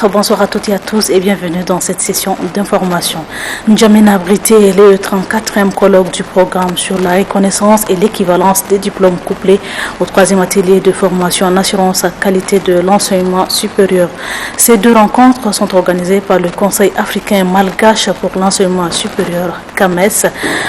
bonsoir à toutes et à tous et bienvenue dans cette session d'information. N'Djamena a abrité le 34e colloque du programme sur la reconnaissance et l'équivalence des diplômes couplés au 3e atelier de formation en assurance à qualité de l'enseignement supérieur. Ces deux rencontres sont organisées par le Conseil africain malgache pour l'enseignement supérieur, CAMES.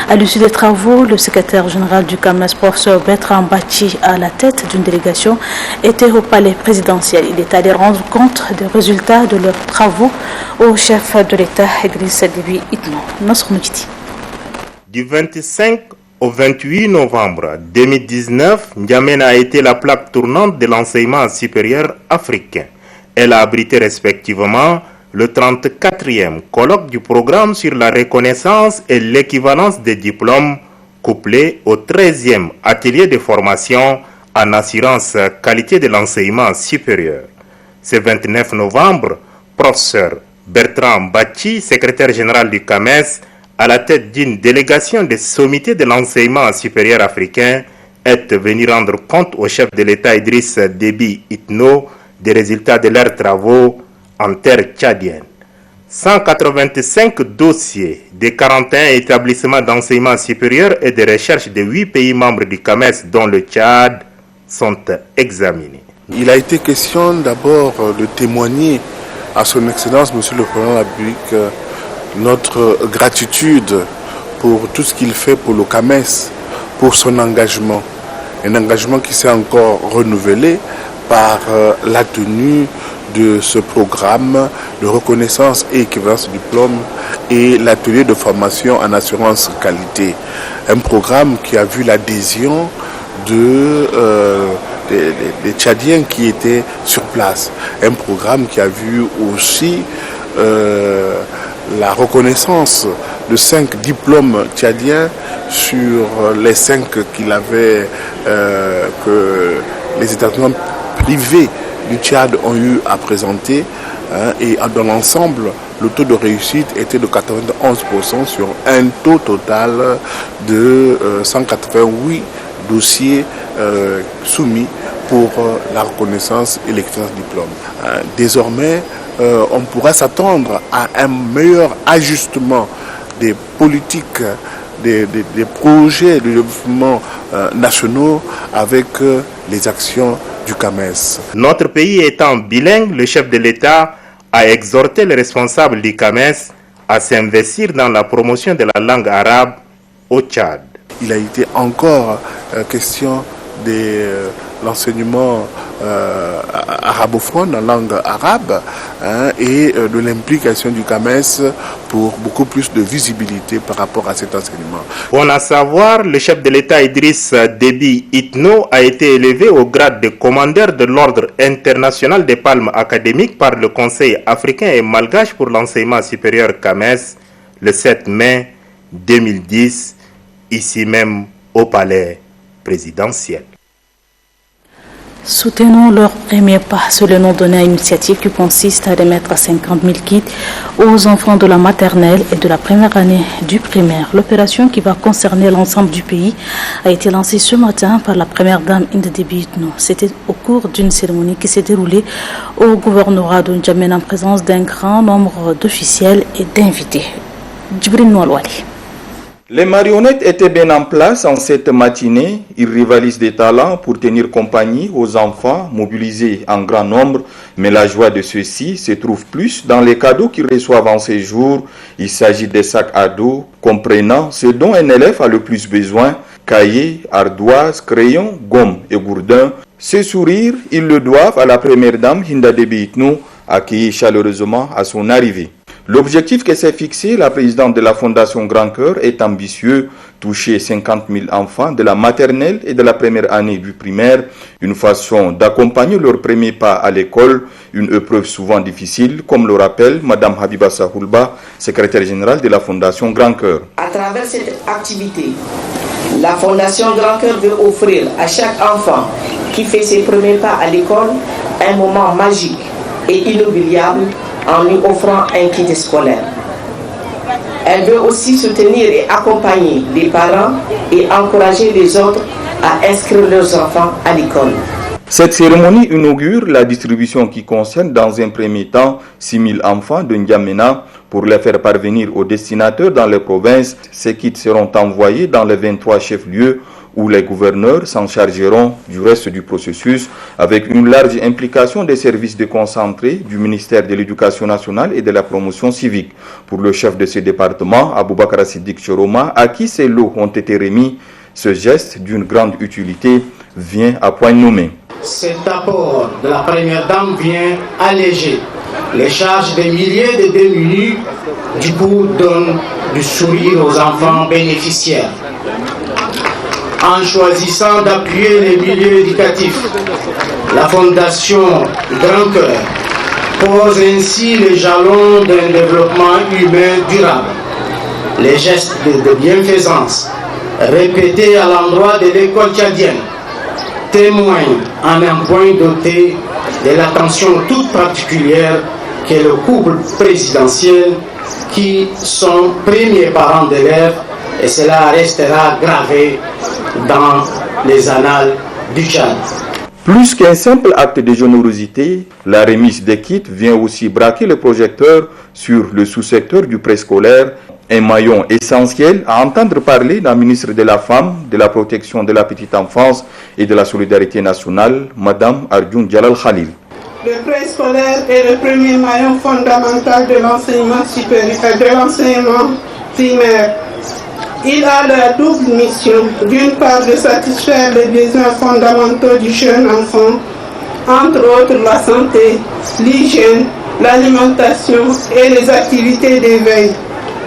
À l'issue des travaux, le secrétaire général du CAMES, professeur Bertrand Bachi, à la tête d'une délégation, était au palais présidentiel. Il est allé rendre compte des résultats de leurs travaux au chef de l'État, Idriss Déby Itno. Du 25 au 28 novembre 2019, N'Djamena a été la plaque tournante de l'enseignement supérieur africain. Elle a abrité respectivement le 34e colloque du programme sur la reconnaissance et l'équivalence des diplômes, couplé au 13e atelier de formation en assurance qualité de l'enseignement supérieur. Ce 29 novembre, professeur Bertrand Bachi, secrétaire général du CAMES, à la tête d'une délégation des sommités de l'enseignement supérieur africain, est venu rendre compte au chef de l'État Idriss Déby Itno des résultats de leurs travaux en terre tchadienne. 185 dossiers de 41 établissements d'enseignement supérieur et de recherche de 8 pays membres du CAMES, dont le Tchad, sont examinés. Il a été question d'abord de témoigner à son Excellence, Monsieur le Président de la République, notre gratitude pour tout ce qu'il fait pour le CAMES, pour son engagement. Un engagement qui s'est encore renouvelé par la tenue de ce programme de reconnaissance et équivalence de diplôme et l'atelier de formation en assurance qualité. Un programme qui a vu l'adhésion des Tchadiens qui étaient sur place. Un programme qui a vu aussi la reconnaissance de 5 diplômes tchadiens sur les 5 qu'il avait, que les établissements privés du Tchad ont eu à présenter. Et dans l'ensemble, le taux de réussite était de 91% sur un taux total de 188 dossiers soumis pour la reconnaissance et l'équivalence de diplôme. Désormais, on pourra s'attendre à un meilleur ajustement des politiques, des projets de développement nationaux avec les actions du CAMES. Notre pays étant bilingue, le chef de l'État a exhorté les responsables du CAMES à s'investir dans la promotion de la langue arabe au Tchad. Il a été encore question de l'enseignement arabophone en langue arabe et de l'implication du CAMES pour beaucoup plus de visibilité par rapport à cet enseignement. Pour en savoir, le chef de l'État Idriss Déby Itno a été élevé au grade de commandeur de l'Ordre international des palmes académiques par le Conseil africain et malgache pour l'enseignement supérieur CAMES le 7 mai 2010, ici même au palais présidentiel. Soutenons leur premier pas, c'est le nom donné à une initiative qui consiste à remettre 50 000 kits aux enfants de la maternelle et de la première année du primaire. L'opération qui va concerner l'ensemble du pays a été lancée ce matin par la première dame Inde Déby Itno. C'était au cours d'une cérémonie qui s'est déroulée au gouvernorat de N'Djamena en présence d'un grand nombre d'officiels et d'invités. Djibril Noualouali. Les marionnettes étaient bien en place en cette matinée. Ils rivalisent des talents pour tenir compagnie aux enfants mobilisés en grand nombre. Mais la joie de ceux-ci se trouve plus dans les cadeaux qu'ils reçoivent en ces jours. Il s'agit des sacs à dos comprenant ce dont un élève a le plus besoin: cahiers, ardoises, crayons, gommes et gourdins. Ce sourire, ils le doivent à la première dame Hinda Déby Itno, accueillie chaleureusement à son arrivée. L'objectif que s'est fixé la présidente de la Fondation Grand Cœur est ambitieux: toucher 50 000 enfants de la maternelle et de la première année du primaire, une façon d'accompagner leur premier pas à l'école, une épreuve souvent difficile, comme le rappelle Mme Habiba Sahoulba, secrétaire générale de la Fondation Grand Cœur. À travers cette activité, la Fondation Grand Cœur veut offrir à chaque enfant qui fait ses premiers pas à l'école un moment magique et inoubliable en lui offrant un kit scolaire. Elle veut aussi soutenir et accompagner les parents et encourager les autres à inscrire leurs enfants à l'école. Cette cérémonie inaugure la distribution qui concerne dans un premier temps 6 000 enfants de N'Djamena pour les faire parvenir aux destinataires dans les provinces. Ces kits seront envoyés dans les 23 chefs-lieux où les gouverneurs s'en chargeront du reste du processus avec une large implication des services déconcentrés du ministère de l'Éducation nationale et de la promotion civique. Pour le chef de ce département, Aboubakar Siddiq Choroma, à qui ces lots ont été remis, ce geste d'une grande utilité vient à point nommé. Cet apport de la première dame vient alléger les charges des milliers de démunis, du coup donne du sourire aux enfants bénéficiaires. En choisissant d'appuyer les milieux éducatifs, la Fondation Grand Cœur pose ainsi les jalons d'un développement humain durable. Les gestes de bienfaisance répétés à l'endroit de l'école tchadienne témoignent en un point doté de l'attention toute particulière qu'est le couple présidentiel qui sont premiers parents d'élèves, et cela restera gravé dans les annales du Tchad. Plus qu'un simple acte de générosité, la remise des kits vient aussi braquer le projecteur sur le sous-secteur du préscolaire, un maillon essentiel à entendre parler la ministre de la Femme, de la Protection de la Petite Enfance et de la Solidarité nationale, Madame Arjun Jalal Khalil. Le préscolaire est le premier maillon fondamental de l'enseignement supérieur, de l'enseignement primaire. Il a la double mission, d'une part de satisfaire les besoins fondamentaux du jeune enfant, entre autres la santé, l'hygiène, l'alimentation et les activités d'éveil,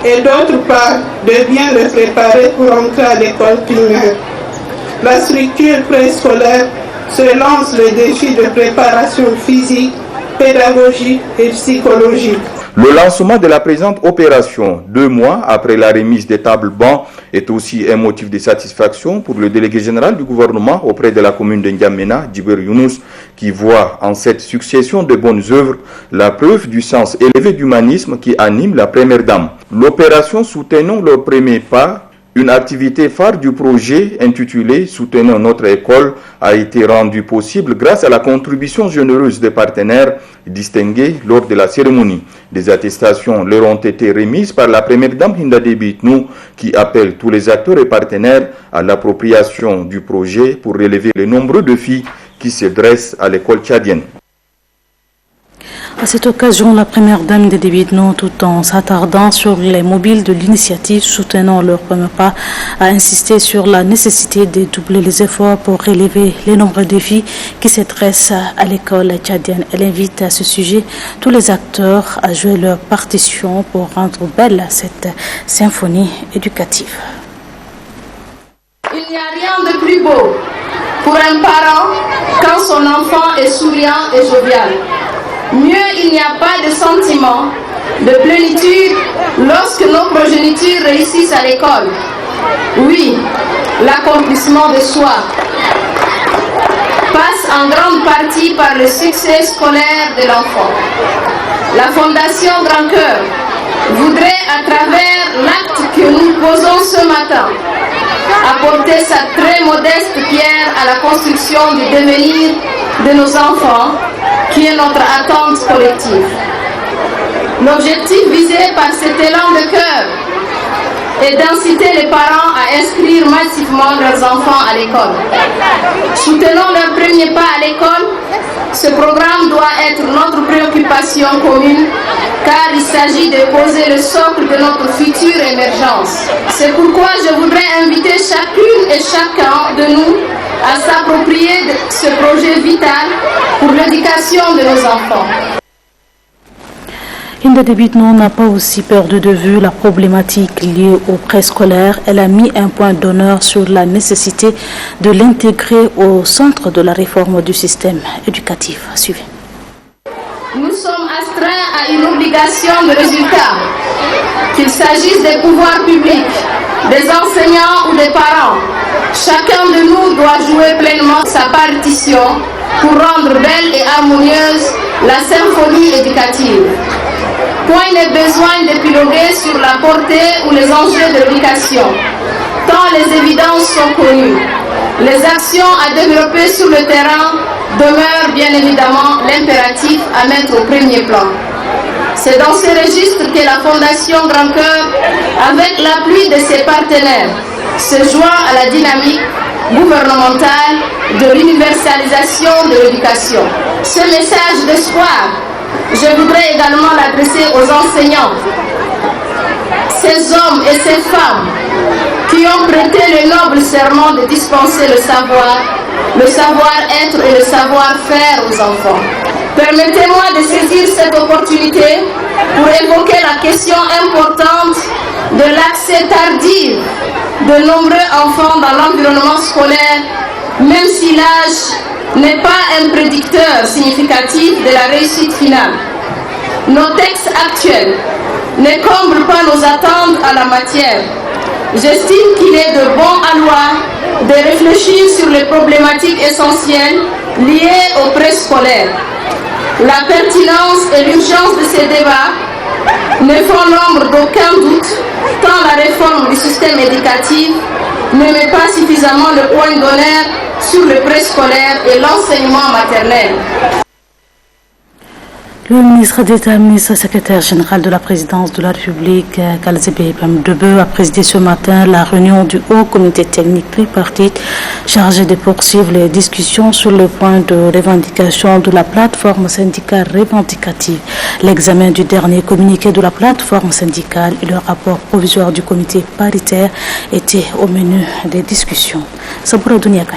et d'autre part de bien le préparer pour entrer à l'école primaire. La structure préscolaire se lance le défi de préparation physique, pédagogique et psychologique. Le lancement de la présente opération, 2 mois après la remise des tables bancs, est aussi un motif de satisfaction pour le délégué général du gouvernement auprès de la commune de N'Djamena, Djiber Younous, qui voit en cette succession de bonnes œuvres la preuve du sens élevé d'humanisme qui anime la première dame. L'opération Soutenons leur premier pas, une activité phare du projet intitulée Soutenons notre école, a été rendue possible grâce à la contribution généreuse des partenaires distingués lors de la cérémonie. Des attestations leur ont été remises par la première dame Hinda Déby Itnou, qui appelle tous les acteurs et partenaires à l'appropriation du projet pour relever les nombreux défis qui se dressent à l'école tchadienne. À cette occasion, la première dame de Déby Itnou, tout en s'attardant sur les mobiles de l'initiative Soutenons leur premier pas, a insisté sur la nécessité de doubler les efforts pour relever les nombreux défis qui se dressent à l'école tchadienne. Elle invite à ce sujet tous les acteurs à jouer leur partition pour rendre belle cette symphonie éducative. Il n'y a rien de plus beau pour un parent quand son enfant est souriant et jovial. Mieux, il n'y a pas de sentiment de plénitude lorsque nos progénitures réussissent à l'école. Oui, l'accomplissement de soi passe en grande partie par le succès scolaire de l'enfant. La Fondation Grand Cœur voudrait, à travers l'acte que nous posons ce matin, apporter sa très modeste pierre à la construction du devenir de nos enfants, qui est notre attente collective. L'objectif visé par cet élan de cœur est d'inciter les parents à inscrire massivement leurs enfants à l'école. Soutenons leur premier pas à l'école. Ce programme doit être notre préoccupation commune, car il s'agit de poser le socle de notre future émergence. C'est pourquoi je voudrais inviter chacune et chacun de nous à s'approprier de ce projet vital pour l'éducation de nos enfants. Hinda Déby Itnou n'a pas aussi perdu de vue la problématique liée au préscolaire. Elle a mis un point d'honneur sur la nécessité de l'intégrer au centre de la réforme du système éducatif. Suivez. Nous sommes astreints à une obligation de résultat, qu'il s'agisse des pouvoirs publics, des enseignants ou des parents. Chacun de nous doit jouer pleinement sa partition pour rendre belle et harmonieuse la symphonie éducative. Point n'est besoin d'épiloguer sur la portée ou les enjeux de l'éducation, tant les évidences sont connues. Les actions à développer sur le terrain demeurent bien évidemment l'impératif à mettre au premier plan. C'est dans ce registre que la Fondation Grand Cœur, avec l'appui de ses partenaires, se joint à la dynamique gouvernementale de l'universalisation de l'éducation. Ce message d'espoir, je voudrais également l'adresser aux enseignants, ces hommes et ces femmes qui ont prêté le noble serment de dispenser le savoir-être et le savoir-faire aux enfants. Permettez-moi de saisir cette opportunité pour évoquer la question importante de l'accès tardif de nombreux enfants dans l'environnement scolaire, même si l'âge n'est pas un prédicteur significatif de la réussite finale. Nos textes actuels ne comblent pas nos attentes en la matière. J'estime qu'il est de bon aloi de réfléchir sur les problématiques essentielles liées au préscolaire. La pertinence et l'urgence de ces débats ne font l'ombre d'aucun doute, tant la réforme du système éducatif ne met pas suffisamment le point d'honneur sur le préscolaire et l'enseignement maternel. Le ministre d'État, ministre secrétaire général de la présidence de la République, Kalzebe Debe, a présidé ce matin la réunion du Haut Comité technique tripartite chargé de poursuivre les discussions sur le point de revendication de la plateforme syndicale revendicative. L'examen du dernier communiqué de la plateforme syndicale et le rapport provisoire du comité paritaire étaient au menu des discussions. Saboura Douniakai.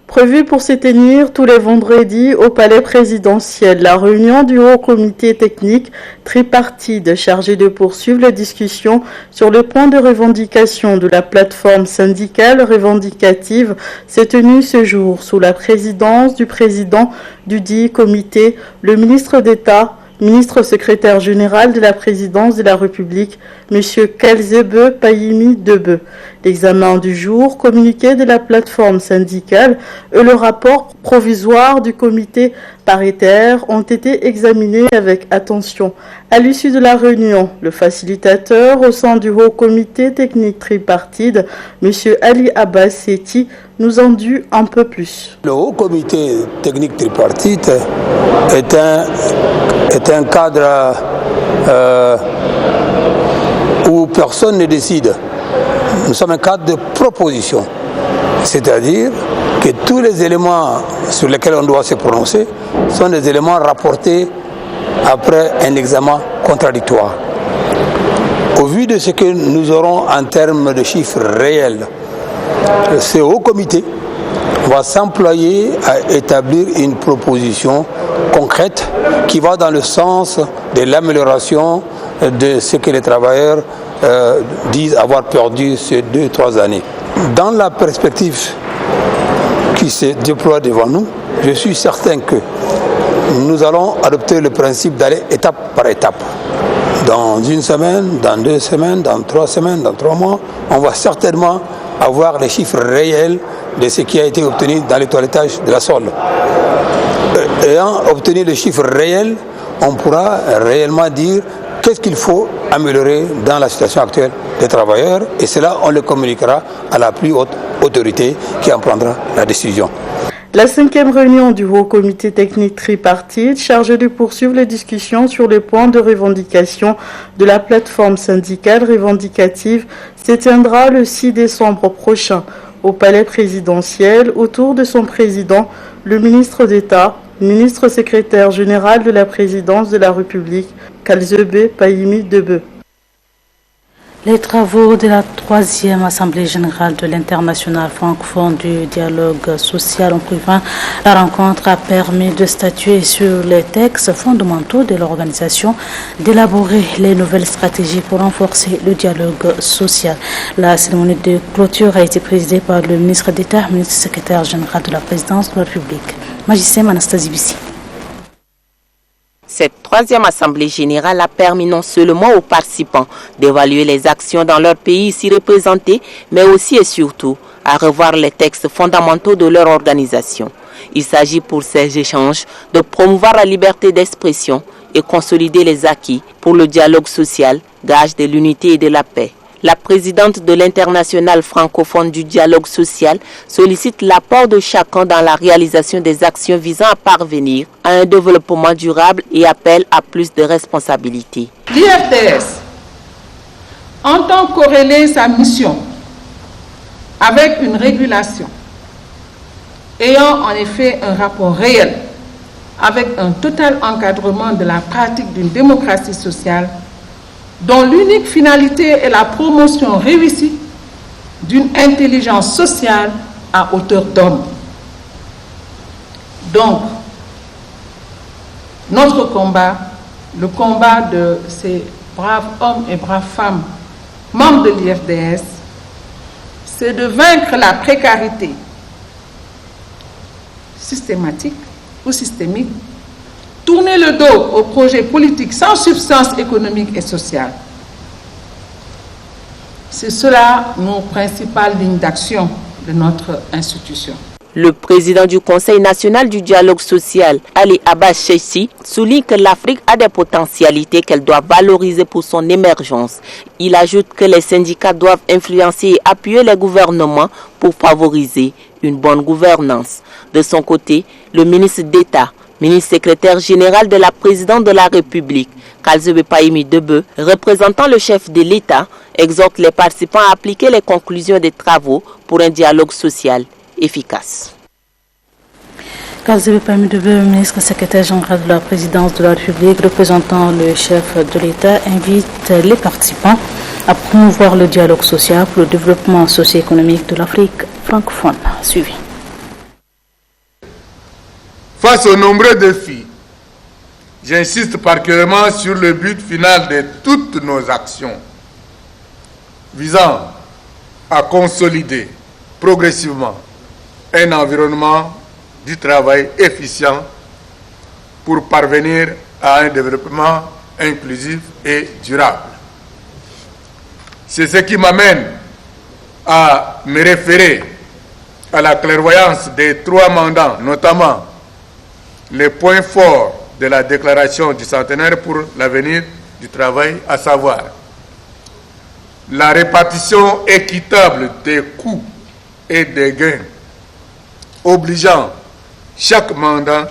Prévu pour se tenir tous les vendredis au palais présidentiel, la réunion du Haut Comité technique tripartite chargé de poursuivre les discussions sur le point de revendication de la plateforme syndicale revendicative s'est tenue ce jour sous la présidence du président du dit comité, le ministre d'État, ministre secrétaire général de la présidence de la République, M. Kalzebe Payimi Debe. L'examen du jour, communiqué de la plateforme syndicale et le rapport provisoire du comité paritaire ont été examinés avec attention. À l'issue de la réunion, le facilitateur au sein du Haut Comité technique tripartite, M. Ali Abbas Seti, nous en dit un peu plus. Le Haut Comité technique tripartite est un cadre où personne ne décide. Nous sommes un cadre de proposition, c'est-à-dire que tous les éléments sur lesquels on doit se prononcer sont des éléments rapportés après un examen contradictoire. Au vu de ce que nous aurons en termes de chiffres réels, ce haut comité va s'employer à établir une proposition concrète qui va dans le sens de l'amélioration de ce que les travailleurs disent avoir perdu ces 2-3 années. Dans la perspective qui se déploie devant nous, je suis certain que nous allons adopter le principe d'aller étape par étape. Dans une semaine, dans 2 semaines, dans 3 semaines, dans 3 mois, on va certainement avoir les chiffres réels de ce qui a été obtenu dans le toilettage de la Solle. Ayant obtenu les chiffres réels, on pourra réellement dire qu'est-ce qu'il faut améliorer dans la situation actuelle des travailleurs, et cela on le communiquera à la plus haute autorité qui en prendra la décision. La 5e réunion du Haut Comité technique tripartite chargé de poursuivre les discussions sur les points de revendication de la plateforme syndicale revendicative se tiendra le 6 décembre prochain au palais présidentiel autour de son président, le ministre d'État, ministre secrétaire général de la présidence de la République, Kalzebe Payimi Debe. Les travaux de la 3e Assemblée générale de l'International francophone du dialogue social ont pris fin. La rencontre a permis de statuer sur les textes fondamentaux de l'organisation, d'élaborer les nouvelles stratégies pour renforcer le dialogue social. La cérémonie de clôture a été présidée par le ministre d'État, ministre secrétaire général de la présidence de la République, Magicien Anastasie Bissi. Cette 3e Assemblée générale a permis non seulement aux participants d'évaluer les actions dans leur pays ici représentés, mais aussi et surtout à revoir les textes fondamentaux de leur organisation. Il s'agit pour ces échanges de promouvoir la liberté d'expression et consolider les acquis pour le dialogue social, gage de l'unité et de la paix. La présidente de l'Internationale francophone du dialogue social sollicite l'apport de chacun dans la réalisation des actions visant à parvenir à un développement durable et appelle à plus de responsabilités. L'IFDS entend corréler sa mission avec une régulation ayant en effet un rapport réel avec un total encadrement de la pratique d'une démocratie sociale dont l'unique finalité est la promotion réussie d'une intelligence sociale à hauteur d'homme. Donc, notre combat, le combat de ces braves hommes et braves femmes, membres de l'IFDS, c'est de vaincre la précarité systématique ou systémique, tourner le dos aux projets politiques sans substance économique et sociale. C'est cela nos principales lignes d'action de notre institution. Le président du Conseil national du dialogue social, Ali Abbas Cheissi, souligne que l'Afrique a des potentialités qu'elle doit valoriser pour son émergence. Il ajoute que les syndicats doivent influencer et appuyer les gouvernements pour favoriser une bonne gouvernance. De son côté, le ministre d'État, ministre secrétaire général de la présidente de la République, Kalzebe Paimi Debe, représentant le chef de l'État, exhorte les participants à appliquer les conclusions des travaux pour un dialogue social efficace. Kalzebe Paimi Debe, ministre secrétaire général de la présidence de la République, représentant le chef de l'État, invite les participants à promouvoir le dialogue social pour le développement socio-économique de l'Afrique francophone. Suivi. Face aux nombreux défis, j'insiste particulièrement sur le but final de toutes nos actions visant à consolider progressivement un environnement du travail efficient pour parvenir à un développement inclusif et durable. C'est ce qui m'amène à me référer à la clairvoyance des 3 mandats, notamment les points forts de la déclaration du centenaire pour l'avenir du travail, à savoir la répartition équitable des coûts et des gains, obligeant chaque mandat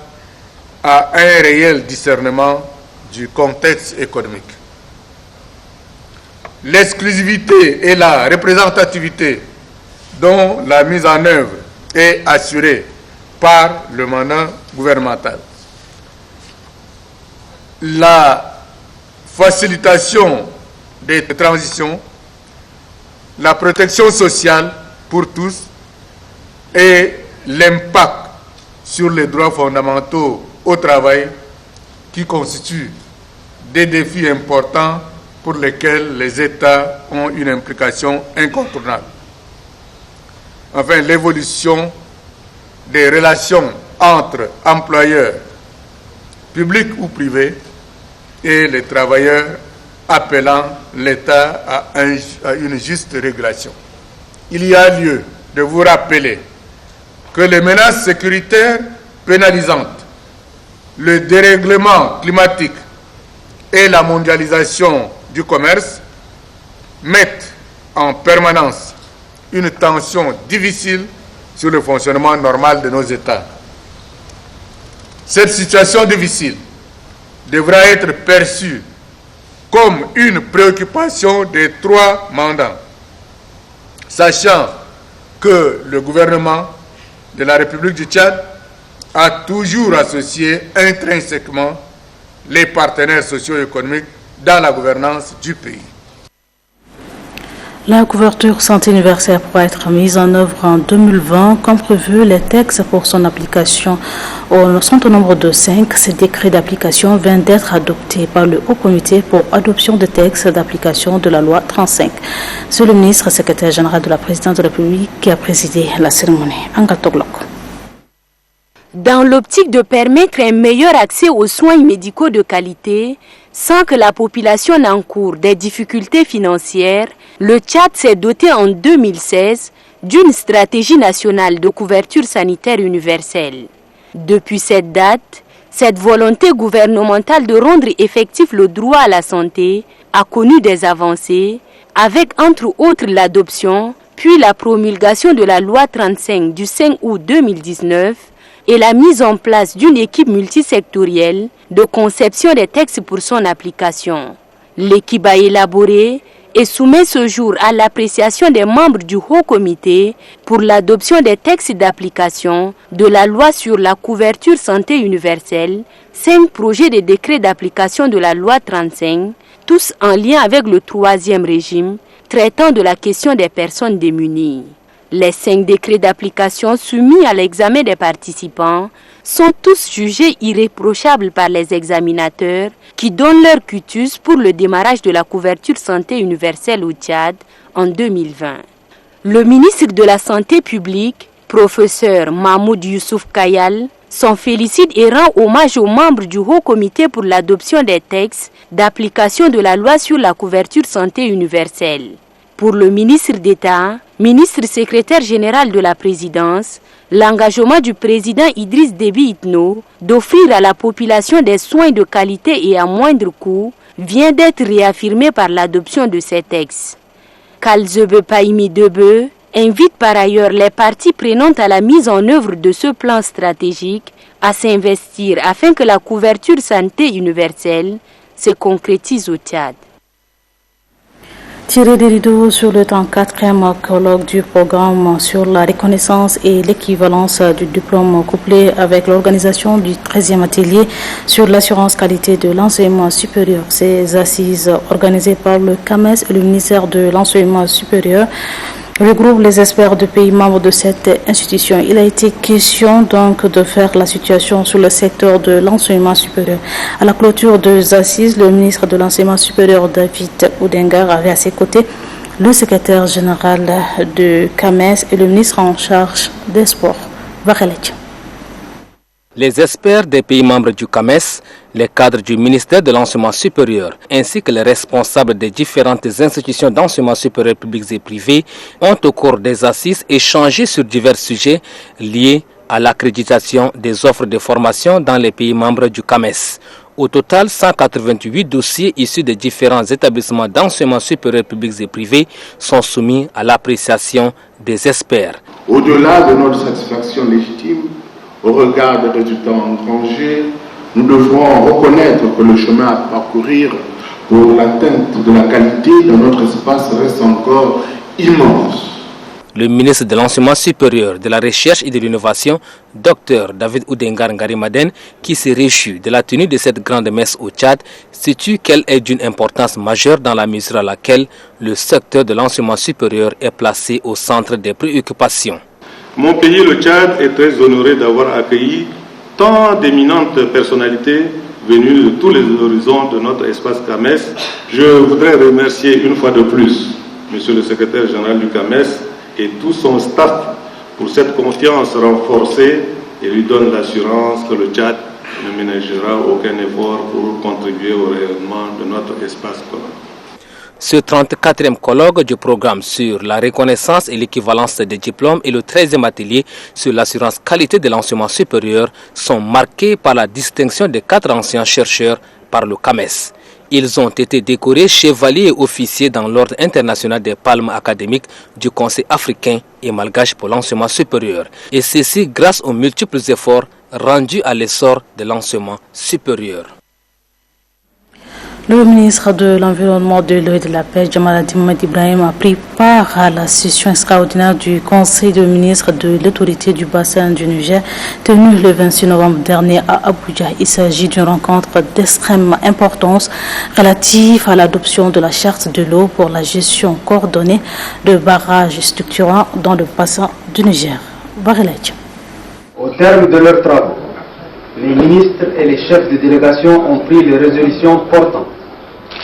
à un réel discernement du contexte économique. L'exclusivité et la représentativité dont la mise en œuvre est assurée par le mandat gouvernemental. La facilitation des transitions, la protection sociale pour tous et l'impact sur les droits fondamentaux au travail qui constituent des défis importants pour lesquels les États ont une implication incontournable. Enfin, l'évolution des relations entre employeurs, publics ou privés, et les travailleurs appelant l'État à une juste régulation. Il y a lieu de vous rappeler que les menaces sécuritaires pénalisantes, le dérèglement climatique et la mondialisation du commerce mettent en permanence une tension difficile sur le fonctionnement normal de nos États. Cette situation difficile devra être perçue comme une préoccupation des 3 mandats, sachant que le gouvernement de la République du Tchad a toujours associé intrinsèquement les partenaires socio-économiques dans la gouvernance du pays. La couverture santé universelle pourra être mise en œuvre en 2020. Comme prévu, les textes pour son application sont au nombre de 5. Ces décrets d'application viennent d'être adoptés par le Haut Comité pour adoption de textes d'application de la loi 35. C'est le ministre secrétaire général de la présidence de la République qui a présidé la cérémonie. Angatoglok. Dans l'optique de permettre un meilleur accès aux soins médicaux de qualité, sans que la population n'encourt des difficultés financières, le Tchad s'est doté en 2016 d'une stratégie nationale de couverture sanitaire universelle. Depuis cette date, cette volonté gouvernementale de rendre effectif le droit à la santé a connu des avancées avec entre autres l'adoption, puis la promulgation de la loi 35 du 5 août 2019 et la mise en place d'une équipe multisectorielle de conception des textes pour son application. L'équipe a élaboré et soumet ce jour à l'appréciation des membres du Haut Comité pour l'adoption des textes d'application de la loi sur la couverture santé universelle, 5 projets de décrets d'application de la loi 35, tous en lien avec le 3e régime, traitant de la question des personnes démunies. Les 5 décrets d'application soumis à l'examen des participants sont tous jugés irréprochables par les examinateurs qui donnent leur quitus pour le démarrage de la couverture santé universelle au Tchad en 2020. Le ministre de la Santé publique, professeur Mahmoud Youssouf Kayal, s'en félicite et rend hommage aux membres du Haut Comité pour l'adoption des textes d'application de la loi sur la couverture santé universelle. Pour le ministre d'État, ministre secrétaire général de la présidence, l'engagement du président Idriss Déby Itno d'offrir à la population des soins de qualité et à moindre coût vient d'être réaffirmé par l'adoption de ces textes. Kalzebe Paimi Debe invite par ailleurs les parties prenantes à la mise en œuvre de ce plan stratégique à s'investir afin que la couverture santé universelle se concrétise au Tchad. Tirer des rideaux sur le 34e colloque du programme sur la reconnaissance et l'équivalence du diplôme couplé avec l'organisation du 13e atelier sur l'assurance qualité de l'enseignement supérieur. Ces assises organisées par le CAMES et le ministère de l'enseignement supérieur regroupe les experts de pays membres de cette institution. Il a été question donc de faire la situation sur le secteur de l'enseignement supérieur. À la clôture des assises, le ministre de l'enseignement supérieur David Oudengar avait à ses côtés le secrétaire général de CAMES et le ministre en charge des sports. Varelech. Les experts des pays membres du CAMES, les cadres du ministère de l'enseignement supérieur, ainsi que les responsables des différentes institutions d'enseignement supérieur publics et privés ont au cours des assises échangé sur divers sujets liés à l'accréditation des offres de formation dans les pays membres du CAMES. Au total, 188 dossiers issus des différents établissements d'enseignement supérieur publics et privés sont soumis à l'appréciation des experts. Au-delà de notre satisfaction légitime, au regard des résultats engrangés, nous devrons reconnaître que le chemin à parcourir pour l'atteinte de la qualité de notre espace reste encore immense. Le ministre de l'Enseignement supérieur, de la Recherche et de l'Innovation, Dr David Oudengar Ngarimaden, qui s'est réjoui de la tenue de cette grande messe au Tchad, situe qu'elle est d'une importance majeure dans la mesure à laquelle le secteur de l'enseignement supérieur est placé au centre des préoccupations. Mon pays, le Tchad, est très honoré d'avoir accueilli tant d'éminentes personnalités venues de tous les horizons de notre espace CAMES. Je voudrais remercier une fois de plus Monsieur le secrétaire général du CAMES et tout son staff pour cette confiance renforcée et lui donne l'assurance que le Tchad ne ménagera aucun effort pour contribuer au rayonnement de notre espace commun. Ce 34e colloque du programme sur la reconnaissance et l'équivalence des diplômes et le 13e atelier sur l'assurance qualité de l'enseignement supérieur sont marqués par la distinction des 4 anciens chercheurs par le CAMES. Ils ont été décorés chevaliers et officiers dans l'ordre international des palmes académiques du Conseil africain et malgache pour l'enseignement supérieur. Et ceci grâce aux multiples efforts rendus à l'essor de l'enseignement supérieur. Le ministre de l'Environnement, de l'eau et de la pêche, Jamal Mohamed Ibrahim, a pris part à la session extraordinaire du Conseil des ministres de l'autorité du bassin du Niger, tenue le 26 novembre dernier à Abuja. Il s'agit d'une rencontre d'extrême importance relative à l'adoption de la charte de l'eau pour la gestion coordonnée de barrages structurants dans le bassin du Niger. Barelech. Au terme de leurs travaux, les ministres et les chefs de délégation ont pris les résolutions portant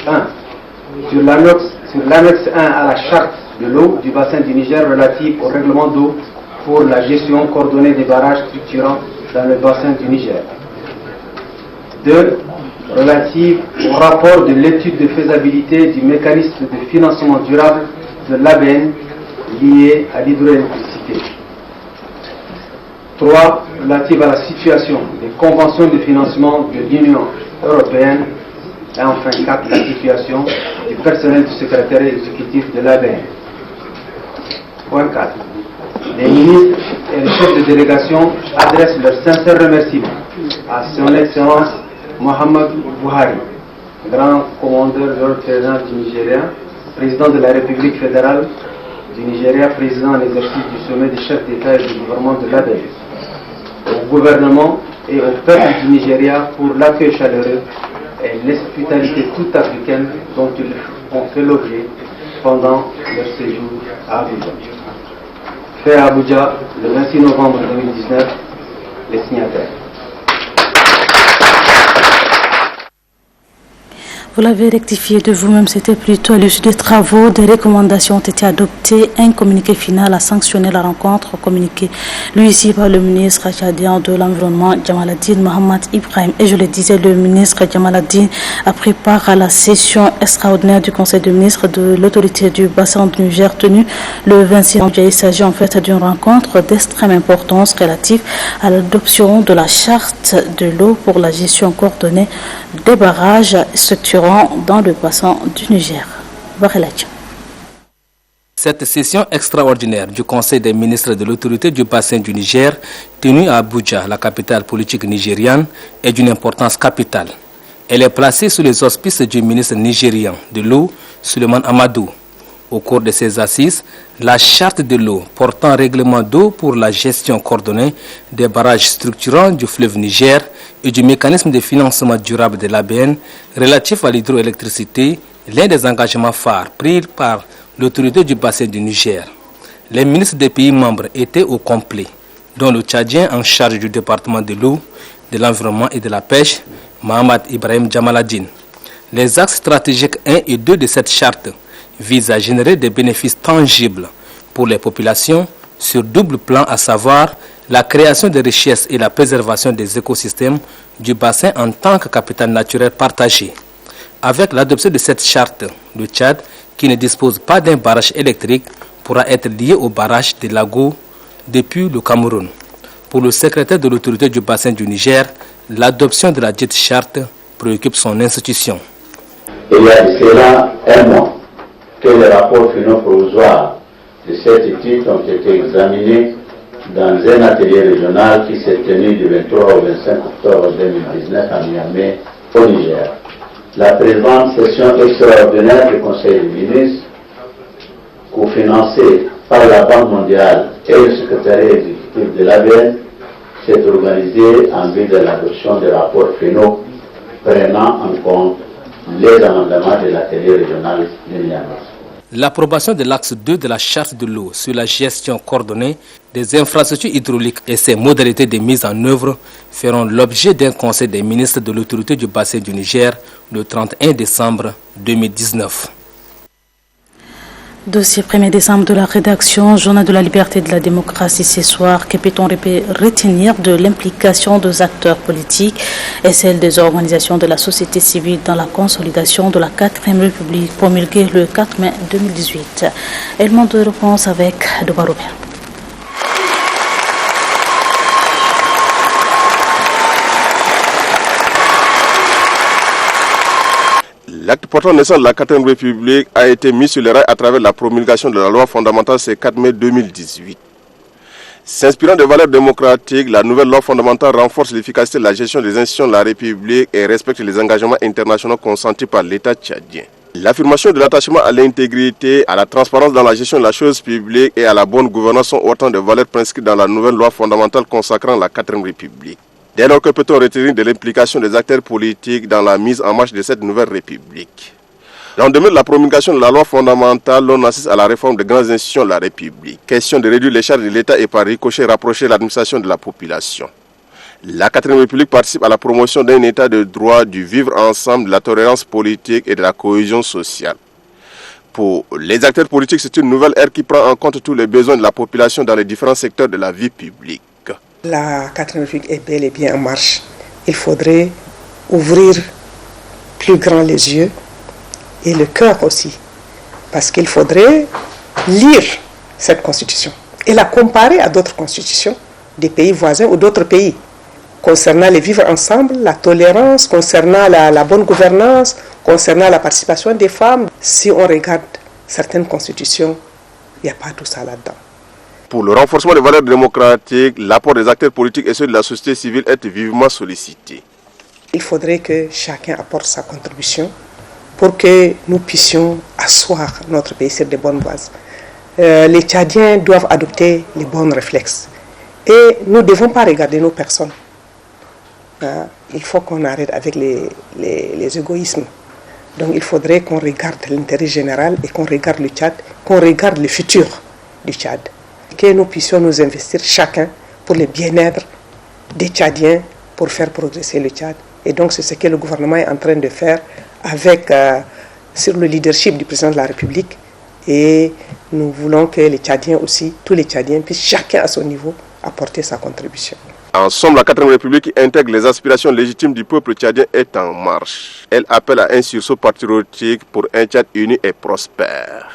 1. Sur l'annexe 1 à la charte de l'eau du bassin du Niger relative au règlement d'eau pour la gestion coordonnée des barrages structurants dans le bassin du Niger. 2. Relative au rapport de l'étude de faisabilité du mécanisme de financement durable de l'ABN lié à l'hydroélectricité. 3. Relative à la situation des conventions de financement de l'Union européenne Et enfin, 4. La situation du personnel du secrétariat exécutif de l'ABN. Point 4. Les ministres et les chefs de délégation adressent leurs sincères remerciements à son Excellence Mohamed Buhari, grand commandeur de l'ordre président du Nigeria, président de la République fédérale du Nigeria, président en exercice du sommet des chefs d'État et du gouvernement de l'ABN, au gouvernement et au peuple du Nigeria pour l'accueil chaleureux et l'hospitalité toute africaine dont ils ont fait l'objet pendant leur séjour à Abuja. Fait à Abuja le 26 novembre 2019, les signataires. Vous l'avez rectifié de vous-même, c'était plutôt à l'issue des travaux. Des recommandations ont été adoptées. Un communiqué final a sanctionné la rencontre, communiqué lui ici par le ministre tchadien de l'Environnement, Djamaladdine Mohamed Ibrahim. Et je le disais, le ministre Djamaladdine a pris part à la session extraordinaire du Conseil des ministres de l'autorité du bassin du Niger tenue le 26 janvier. Il s'agit en fait d'une rencontre d'extrême importance relative à l'adoption de la charte de l'eau pour la gestion coordonnée des barrages structurants dans le bassin du Niger. Cette session extraordinaire du Conseil des ministres de l'autorité du bassin du Niger, tenue à Abuja, la capitale politique nigériane, est d'une importance capitale. Elle est placée sous les auspices du ministre nigérian de l'eau, Suleiman Amadou. Au cours de ces assises, la charte de l'eau portant règlement d'eau pour la gestion coordonnée des barrages structurants du fleuve Niger et du mécanisme de financement durable de l'ABN relatif à l'hydroélectricité, l'un des engagements phares pris par l'autorité du bassin du Niger. Les ministres des pays membres étaient au complet, dont le Tchadien en charge du département de l'eau, de l'environnement et de la pêche, Mohamed Ibrahim Djamaladdine. Les axes stratégiques 1 et 2 de cette charte vise à générer des bénéfices tangibles pour les populations sur double plan, à savoir la création de richesses et la préservation des écosystèmes du bassin en tant que capital naturel partagé. Avec l'adoption de cette charte, le Tchad, qui ne dispose pas d'un barrage électrique, pourra être lié au barrage de Lago depuis le Cameroun. Pour le secrétaire de l'autorité du bassin du Niger, l'adoption de la dite charte préoccupe son institution. Il y a de cela un mois que les rapports finaux provisoires de cette étude ont été examinés dans un atelier régional qui s'est tenu du 23 au 25 octobre 2019 à Niamey, au Niger. La présente session extraordinaire du Conseil des ministres, cofinancée par la Banque mondiale et le secrétariat exécutif de l'ABN, s'est organisée en vue de l'adoption des rapports finaux prenant en compte les amendements de l'atelier régional de Niamey. L'approbation de l'axe 2 de la charte de l'eau sur la gestion coordonnée des infrastructures hydrauliques et ses modalités de mise en œuvre feront l'objet d'un conseil des ministres de l'autorité du bassin du Niger le 31 décembre 2019. Dossier 1er décembre de la rédaction, Journée de la liberté et de la démocratie ce soir. Que peut-on retenir de l'implication des acteurs politiques et celle des organisations de la société civile dans la consolidation de la 4e République promulguée le 4 mai 2018? Élément de réponse avec Doba Robert. L'acte portant naissance de la 4e République a été mis sur les rails à travers la promulgation de la loi fondamentale ce 4 mai 2018. S'inspirant des valeurs démocratiques, la nouvelle loi fondamentale renforce l'efficacité de la gestion des institutions de la République et respecte les engagements internationaux consentis par l'État tchadien. L'affirmation de l'attachement à l'intégrité, à la transparence dans la gestion de la chose publique et à la bonne gouvernance sont autant de valeurs prescrites dans la nouvelle loi fondamentale consacrant la 4e République. Dès lors, que peut-on retenir de l'implication des acteurs politiques dans la mise en marche de cette nouvelle République? L'an 2000, la promulgation de la loi fondamentale, l'on assiste à la réforme des grandes institutions de la République. Question de réduire les charges de l'État et par ricochet rapprocher l'administration de la population. La 4e République participe à la promotion d'un État de droit, du vivre ensemble, de la tolérance politique et de la cohésion sociale. Pour les acteurs politiques, c'est une nouvelle ère qui prend en compte tous les besoins de la population dans les différents secteurs de la vie publique. La 4e République est bel et bien en marche. Il faudrait ouvrir plus grand les yeux et le cœur aussi. Parce qu'il faudrait lire cette constitution et la comparer à d'autres constitutions des pays voisins ou d'autres pays. concernant les vivre ensemble, la tolérance, concernant la bonne gouvernance, concernant la participation des femmes. Si on regarde certaines constitutions, il n'y a pas tout ça là-dedans. Pour le renforcement des valeurs démocratiques, l'apport des acteurs politiques et ceux de la société civile est vivement sollicité. Il faudrait que chacun apporte sa contribution pour que nous puissions asseoir notre pays sur de bonnes bases. Les Tchadiens doivent adopter les bons réflexes. Et nous ne devons pas regarder nos personnes. Il faut qu'on arrête avec les égoïsmes. Donc il faudrait qu'on regarde l'intérêt général et qu'on regarde le Tchad, qu'on regarde le futur du Tchad. Que nous puissions nous investir chacun pour le bien-être des Tchadiens pour faire progresser le Tchad. Et donc c'est ce que le gouvernement est en train de faire avec, sur le leadership du président de la République. Et nous voulons que les Tchadiens aussi, tous les Tchadiens puissent chacun à son niveau apporter sa contribution. En somme, la 4e République qui intègre les aspirations légitimes du peuple tchadien est en marche. Elle appelle à un sursaut patriotique pour un Tchad uni et prospère.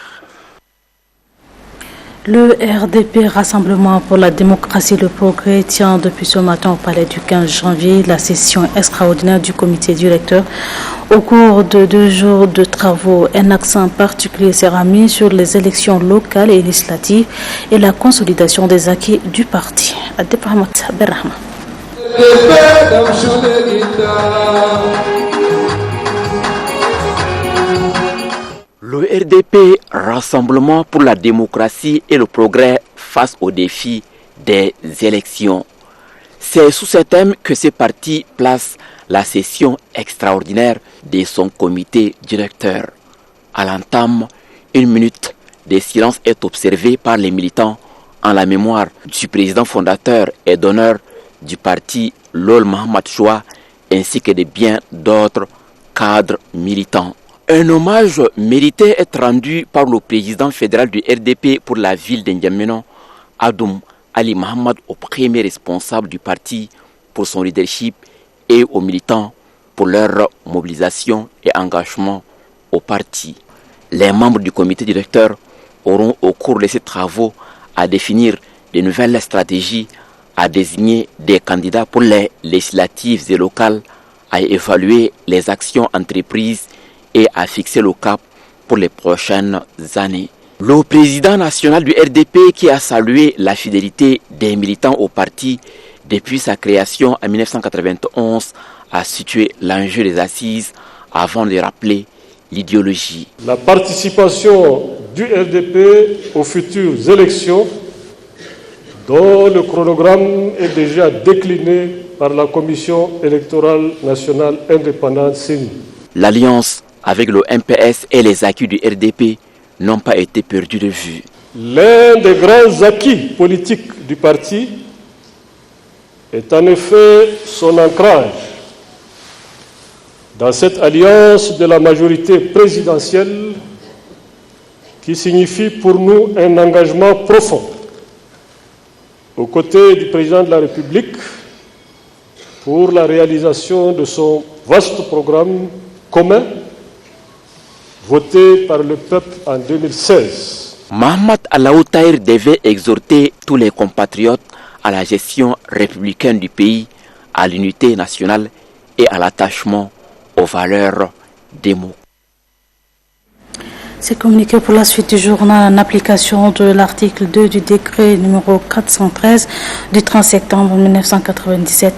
Le RDP, Rassemblement pour la démocratie et le progrès, tient depuis ce matin au palais du 15 janvier la session extraordinaire du comité directeur. Au cours de 2 jours de travaux, un accent particulier sera mis sur les élections locales et législatives et la consolidation des acquis du parti. Le RDP, Rassemblement pour la démocratie et le progrès face aux défis des élections. C'est sous ce thème que ce parti place la session extraordinaire de son comité directeur. À l'entame, 1 minute de silence est observée par les militants en la mémoire du président fondateur et d'honneur du parti Lol Mahamad Choua ainsi que de bien d'autres cadres militants. Un hommage mérité est rendu par le président fédéral du RDP pour la ville d'Ndiamena, Adoum Ali Mahamad, au premier responsable du parti pour son leadership et aux militants pour leur mobilisation et engagement au parti. Les membres du comité directeur auront au cours de ces travaux à définir de nouvelles stratégies, à désigner des candidats pour les législatives et locales, à évaluer les actions entreprises et à fixer le cap pour les prochaines années. Le président national du RDP, qui a salué la fidélité des militants au parti depuis sa création en 1991, a situé l'enjeu des assises avant de rappeler l'idéologie. La participation du RDP aux futures élections, dont le chronogramme est déjà décliné par la Commission électorale nationale indépendante CENI. L'alliance avec le MPS et les acquis du RDP n'ont pas été perdus de vue. L'un des grands acquis politiques du parti est en effet son ancrage dans cette alliance de la majorité présidentielle qui signifie pour nous un engagement profond aux côtés du président de la République pour la réalisation de son vaste programme commun voté par le peuple en 2016. Mahamad Alaou Tahir devait exhorter tous les compatriotes à la gestion républicaine du pays, à l'unité nationale et à l'attachement aux valeurs démocratiques. C'est communiqué pour la suite du journal en application de l'article 2 du décret numéro 413 du 30 septembre 1997.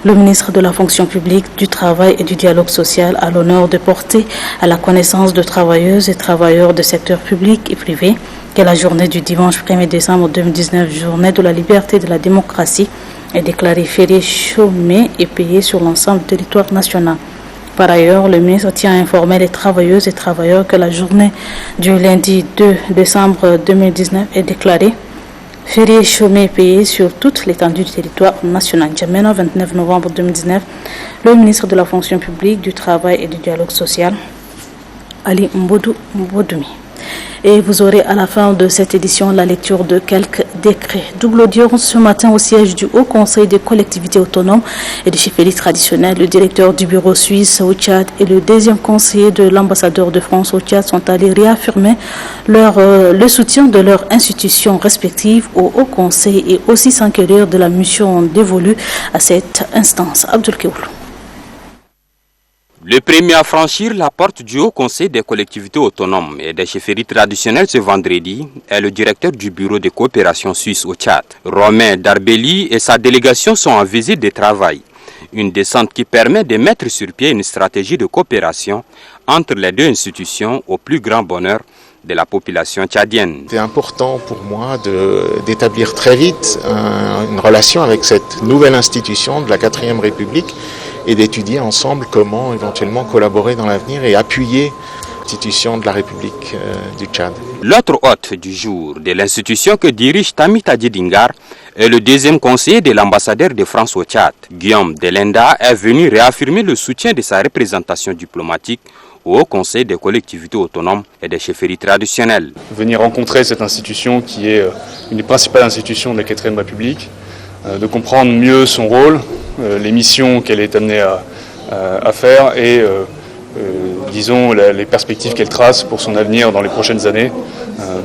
Le ministre de la fonction publique, du travail et du dialogue social a l'honneur de porter à la connaissance de travailleuses et travailleurs du secteur public et privé que la journée du dimanche 1er décembre 2019, journée de la liberté et de la démocratie, est déclarée férié, chômé et payé sur l'ensemble du territoire national. Par ailleurs, le ministre tient à informer les travailleuses et travailleurs que la journée du lundi 2 décembre 2019 est déclarée férié, chômé et payé sur toute l'étendue du territoire national. N'Djamena, 29 novembre 2019, le ministre de la fonction publique, du travail et du dialogue social, Ali Mbodou Mbodoumi. Et vous aurez à la fin de cette édition la lecture de quelques décret. Double audience ce matin au siège du Haut Conseil des collectivités autonomes et des chefferies traditionnelles. Le directeur du bureau suisse au Tchad et le deuxième conseiller de l'ambassadeur de France au Tchad sont allés réaffirmer le soutien de leurs institutions respectives au Haut Conseil et aussi s'enquérir de la mission dévolue à cette instance. Abdul Keoulou. Le premier à franchir la porte du Haut Conseil des collectivités autonomes et des chefferies traditionnelles ce vendredi est le directeur du bureau de coopération suisse au Tchad. Romain Darbeli et sa délégation sont en visite de travail. Une descente qui permet de mettre sur pied une stratégie de coopération entre les deux institutions au plus grand bonheur de la population tchadienne. C'est important pour moi d'établir très vite une relation avec cette nouvelle institution de la 4e République et d'étudier ensemble comment éventuellement collaborer dans l'avenir et appuyer l'institution de la République du Tchad. L'autre hôte du jour de l'institution que dirige Tamita Djidingar est le deuxième conseiller de l'ambassadeur de France au Tchad. Guillaume Delenda est venu réaffirmer le soutien de sa représentation diplomatique au Haut Conseil des collectivités autonomes et des chefferies traditionnelles. Venir rencontrer cette institution qui est une des principales institutions de la 4e République, de comprendre mieux son rôle, les missions qu'elle est amenée à faire et disons les perspectives qu'elle trace pour son avenir dans les prochaines années,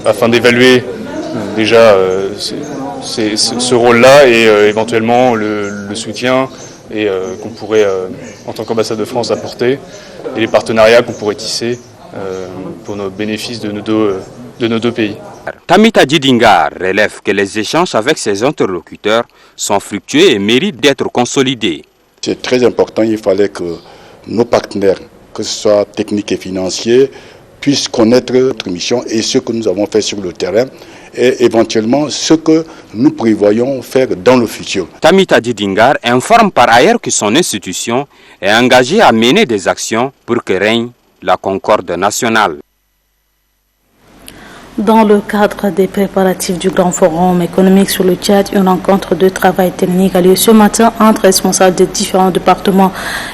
afin d'évaluer déjà ce rôle-là et éventuellement le soutien qu'on pourrait en tant qu'ambassade de France apporter et les partenariats qu'on pourrait tisser pour nos bénéfices de nos deux pays. Tamita Djidingar relève que les échanges avec ses interlocuteurs sont fructueux et méritent d'être consolidés. C'est très important, il fallait que nos partenaires, que ce soit techniques et financiers, puissent connaître notre mission et ce que nous avons fait sur le terrain et éventuellement ce que nous prévoyons faire dans le futur. Tamita Djidingar informe par ailleurs que son institution est engagée à mener des actions pour que règne la concorde nationale. Dans le cadre des préparatifs du Grand Forum économique sur le Tchad, une rencontre de travail technique a lieu ce matin entre responsables des différents départements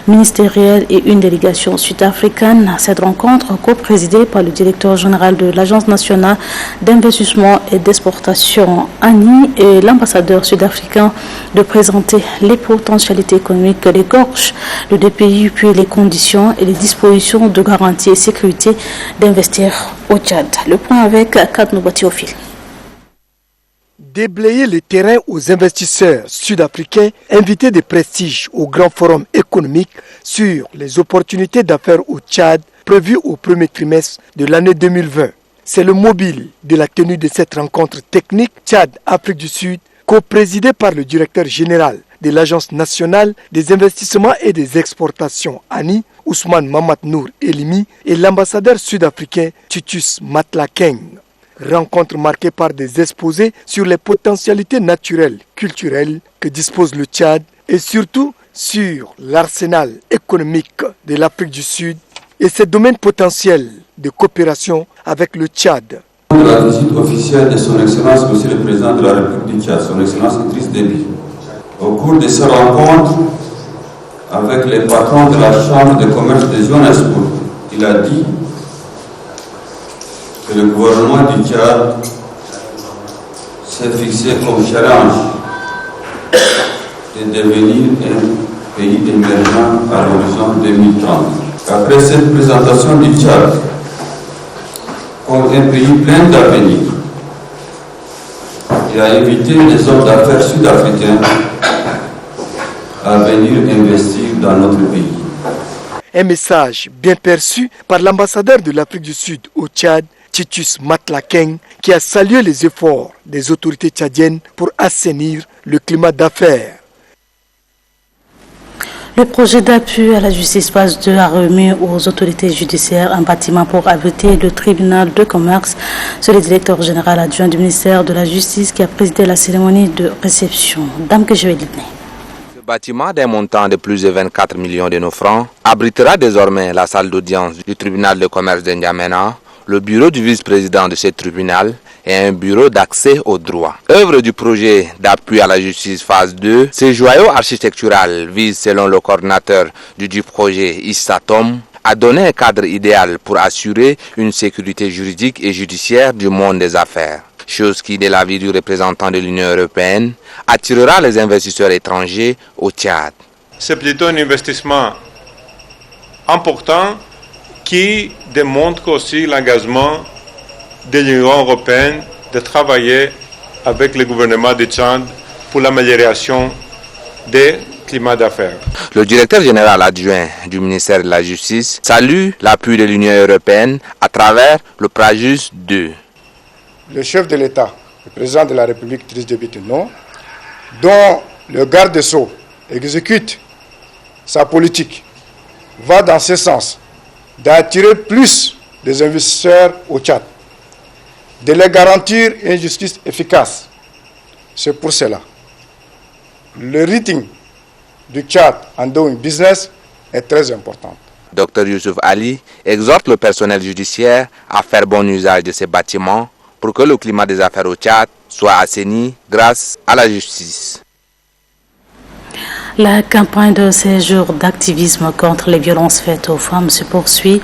ministériels et une délégation sud-africaine. Cette rencontre, co-présidée par le directeur général de l'Agence nationale d'investissement et d'exportation, ANI, et l'ambassadeur sud-africain, de présenter les potentialités économiques que l'égorge de deux pays, puis les conditions et les dispositions de garantie et sécurité d'investir au Tchad. Le point avec Kadnou Batiophile. Déblayer le terrain aux investisseurs sud-africains invités de prestige au Grand Forum économique sur les opportunités d'affaires au Tchad prévu au premier trimestre de l'année 2020. C'est le mobile de la tenue de cette rencontre technique Tchad-Afrique du Sud, co-présidée par le directeur général de l'Agence nationale des investissements et des exportations ANI, Ousmane Mamad Nour Elimi, et l'ambassadeur sud-africain Titus Matlakeng. Rencontre marquée par des exposés sur les potentialités naturelles, culturelles que dispose le Tchad et surtout sur l'arsenal économique de l'Afrique du Sud et ses domaines potentiels de coopération avec le Tchad. La visite officielle de son Excellence, Monsieur le Président de la République du Tchad, son Excellence Idriss Déby. Au cours de sa rencontre avec les patrons de la Chambre de commerce de Johannesburg, il a dit que le gouvernement du Tchad s'est fixé comme challenge de devenir un pays émergent à l'horizon 2030. Après cette présentation du Tchad comme un pays plein d'avenir, il a invité les hommes d'affaires sud-africains à venir investir dans notre pays. Un message bien perçu par l'ambassadeur de l'Afrique du Sud au Tchad, Titus Matlakeng, qui a salué les efforts des autorités tchadiennes pour assainir le climat d'affaires. Le projet d'appui à la justice phase 2 a remis aux autorités judiciaires un bâtiment pour abriter le tribunal de commerce. C'est le directeur général adjoint du ministère de la Justice qui a présidé la cérémonie de réception. Dame que je vais dire. Ce bâtiment d'un montant de plus de 24 millions de nos francs abritera désormais la salle d'audience du tribunal de commerce de N'Djamena, le bureau du vice-président de ce tribunal et un bureau d'accès au droit. Œuvre du projet d'appui à la justice phase 2, ce joyau architectural vise, selon le coordinateur du projet Issatom, à donner un cadre idéal pour assurer une sécurité juridique et judiciaire du monde des affaires. chose qui, de l'avis du représentant de l'Union européenne, attirera les investisseurs étrangers au Tchad. C'est plutôt un investissement important qui démontre aussi l'engagement de l'Union européenne de travailler avec le gouvernement du Tchad pour l'amélioration des climats d'affaires. Le directeur général adjoint du ministère de la Justice salue l'appui de l'Union européenne à travers le Prajus 2. Le chef de l'État, le président de la République, Idriss Déby Itno, dont le garde des Sceaux exécute sa politique, va dans ce sens d'attirer plus des investisseurs au Tchad, de les garantir une justice efficace. C'est pour cela. Le rating du Tchad en doing business est très important. Dr Youssouf Ali exhorte le personnel judiciaire à faire bon usage de ces bâtiments pour que le climat des affaires au Tchad soit assaini grâce à la justice. La campagne de ces jours d'activisme contre les violences faites aux femmes se poursuit.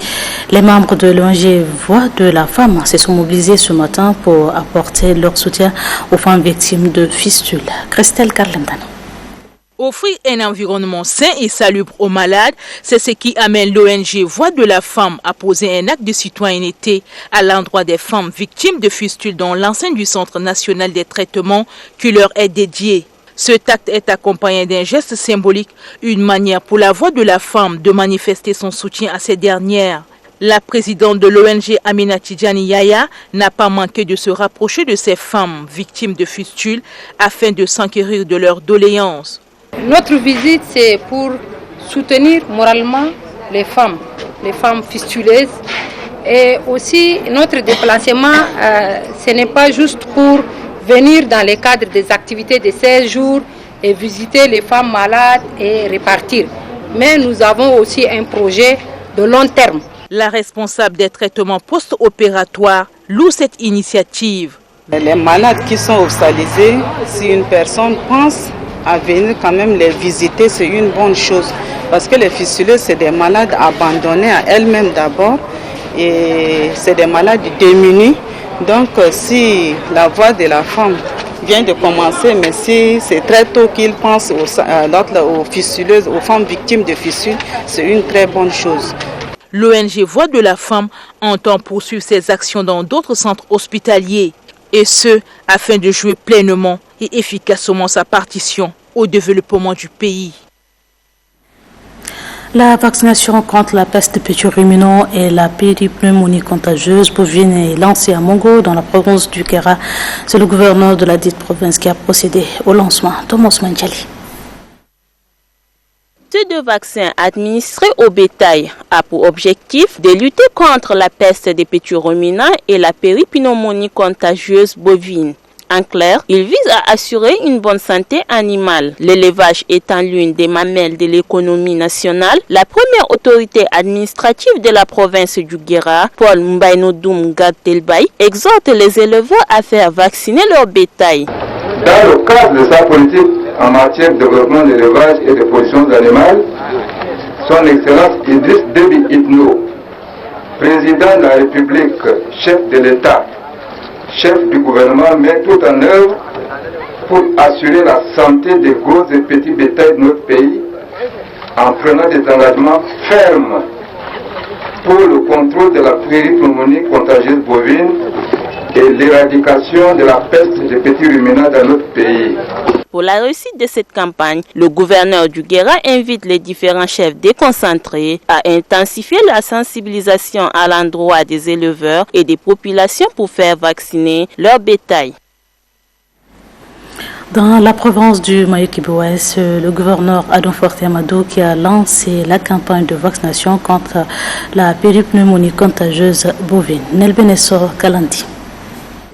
Les membres de l'ONG Voix de la Femme se sont mobilisés ce matin pour apporter leur soutien aux femmes victimes de fistules. Christelle Carlendano. Offrir un environnement sain et salubre aux malades, c'est ce qui amène l'ONG Voix de la Femme à poser un acte de citoyenneté à l'endroit des femmes victimes de fistules dans l'enceinte du Centre national des traitements qui leur est dédié. Cet acte est accompagné d'un geste symbolique, une manière pour la Voix de la Femme de manifester son soutien à ces dernières. La présidente de l'ONG Amina Tidjani Yaya n'a pas manqué de se rapprocher de ces femmes victimes de fistules afin de s'enquérir de leurs doléances. Notre visite, c'est pour soutenir moralement les femmes fistuleuses. Et aussi, notre déplacement, ce n'est pas juste pour venir dans le cadre des activités de 16 jours et visiter les femmes malades et repartir. Mais nous avons aussi un projet de long terme. La responsable des traitements post-opératoires loue cette initiative. Les malades qui sont hospitalisés, si une personne pense à venir quand même les visiter, c'est une bonne chose. Parce que les fistuleux, c'est des malades abandonnés à elles-mêmes d'abord. Et c'est des malades démunis. Donc si la voix de la femme vient de commencer, mais si c'est très tôt qu'ils pensent aux fistuleuses, aux femmes victimes de fistules, c'est une très bonne chose. L'ONG Voix de la Femme entend poursuivre ses actions dans d'autres centres hospitaliers, et ce, afin de jouer pleinement et efficacement sa partition au développement du pays. La vaccination contre la peste des petits ruminants et la péripneumonie contagieuse bovine est lancée à Mongo dans la province du Guéra. C'est le gouverneur de la dite province qui a procédé au lancement. Thomas Manjali. Ces deux vaccins administrés au bétail a pour objectif de lutter contre la peste des petits ruminants et la péripneumonie contagieuse bovine. En clair, il vise à assurer une bonne santé animale. L'élevage étant l'une des mamelles de l'économie nationale, la première autorité administrative de la province du Guéra, Paul Mbaïnodoum Gatelbaï, exhorte les éleveurs à faire vacciner leur bétail. Dans le cadre de sa politique en matière de développement de l'élevage et de production animale, son Excellence Idriss Déby Itno, président de la République, chef de l'État, chef du gouvernement, met tout en œuvre pour assurer la santé des gros et petits bétails de notre pays en prenant des engagements fermes pour le contrôle de la péripneumonie contagieuse bovine et l'éradication de la peste des petits ruminants dans notre pays. Pour la réussite de cette campagne, le gouverneur du Guéra invite les différents chefs déconcentrés à intensifier la sensibilisation à l'endroit des éleveurs et des populations pour faire vacciner leur bétail. Dans la province du Mayo-Kibouès, le gouverneur Adam Forté Amadou qui a lancé la campagne de vaccination contre la péripneumonie contagieuse bovine. Nelbenesso Kalandi.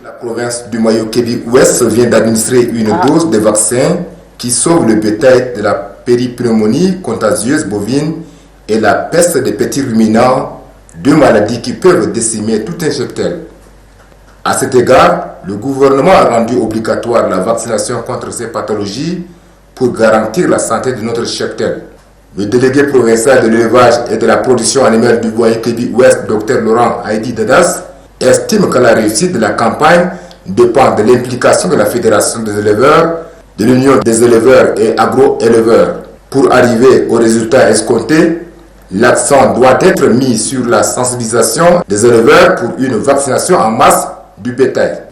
La province du Mayo-Kébé-Ouest vient d'administrer une dose de vaccin qui sauve le bétail de la péripneumonie contagieuse bovine et la peste des petits ruminants, deux maladies qui peuvent décimer tout un cheptel. À cet égard, le gouvernement a rendu obligatoire la vaccination contre ces pathologies pour garantir la santé de notre cheptel. Le délégué provincial de l'élevage et de la production animale du Mayo-Kébé-Ouest, Dr Laurent Haïdi Dadas, estime que la réussite de la campagne dépend de l'implication de la Fédération des éleveurs, de l'Union des éleveurs et agro-éleveurs. Pour arriver aux résultats escomptés, l'accent doit être mis sur la sensibilisation des éleveurs pour une vaccination en masse du bétail.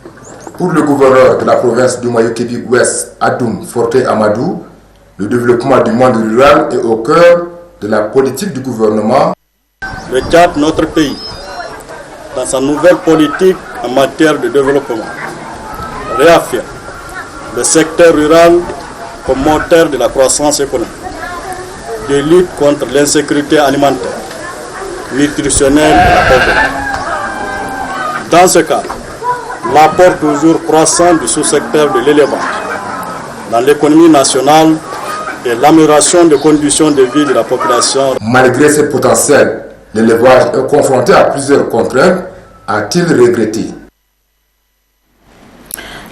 Pour le gouverneur de la province du Moyo-Kébi-Ouest, Adoum Forté Amadou, le développement du monde rural est au cœur de la politique du gouvernement. Le Tchad, notre pays, dans sa nouvelle politique en matière de développement, réaffirme le secteur rural comme moteur de la croissance économique, de lutte contre l'insécurité alimentaire, nutritionnelle et la pauvreté. Dans ce cadre, l'apport toujours croissant du sous-secteur de l'élevage dans l'économie nationale et l'amélioration des conditions de vie de la population. Malgré ce potentiel, l'élevage est confronté à plusieurs contraintes, a-t-il regretté.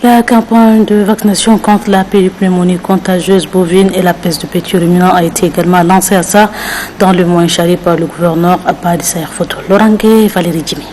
La campagne de vaccination contre la péripneumonie contagieuse bovine et la peste de petit ruminant a été également lancée à ça dans le mois chargé par le gouverneur Abad Saïr Photo. Lorangé et Valérie Djimi.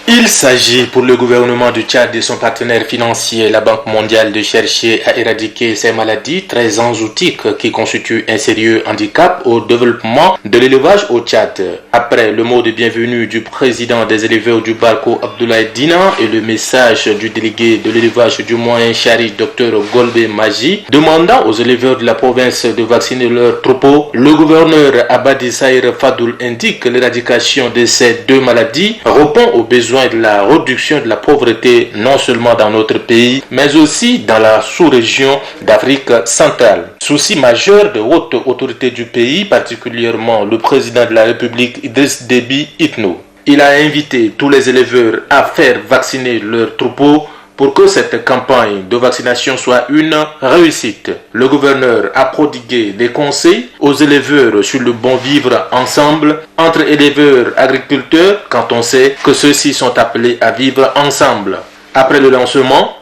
Il s'agit pour le gouvernement du Tchad et son partenaire financier, la Banque mondiale, de chercher à éradiquer ces maladies très enzootiques qui constituent un sérieux handicap au développement de l'élevage au Tchad. Après le mot de bienvenue du président des éleveurs du Barco, Abdoulaye Dina, et le message du délégué de l'élevage du Moyen Chari, Dr Golbe Maji, demandant aux éleveurs de la province de vacciner leurs troupeaux, le gouverneur Abadi Saïr Fadoul indique que l'éradication de ces deux maladies répond aux besoins de la réduction de la pauvreté non seulement dans notre pays, mais aussi dans la sous-région d'Afrique centrale. Souci majeur de haute autorité du pays, particulièrement le président de la République Idriss Déby Itno. Il a invité tous les éleveurs à faire vacciner leurs troupeaux pour que cette campagne de vaccination soit une réussite. Le gouverneur a prodigué des conseils aux éleveurs sur le bon vivre ensemble entre éleveurs agriculteurs quand on sait que ceux-ci sont appelés à vivre ensemble. Après le lancement,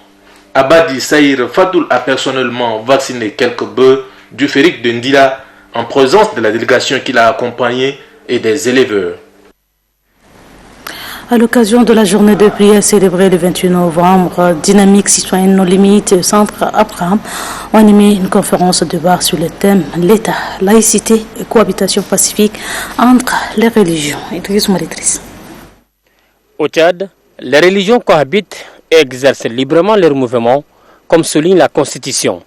Abadi Saïr Fadoul a personnellement vacciné quelques bœufs du férique de Ndila en présence de la délégation qui l'a accompagné et des éleveurs. À l'occasion de la journée de prière célébrée le 28 novembre, Dynamique Citoyenne No Limites et le Centre Abraham ont animé une conférence de débat sur le thème l'État, laïcité et cohabitation pacifique entre les religions. Au Tchad, les religions cohabitent et exercent librement leur mouvement, comme souligne la Constitution.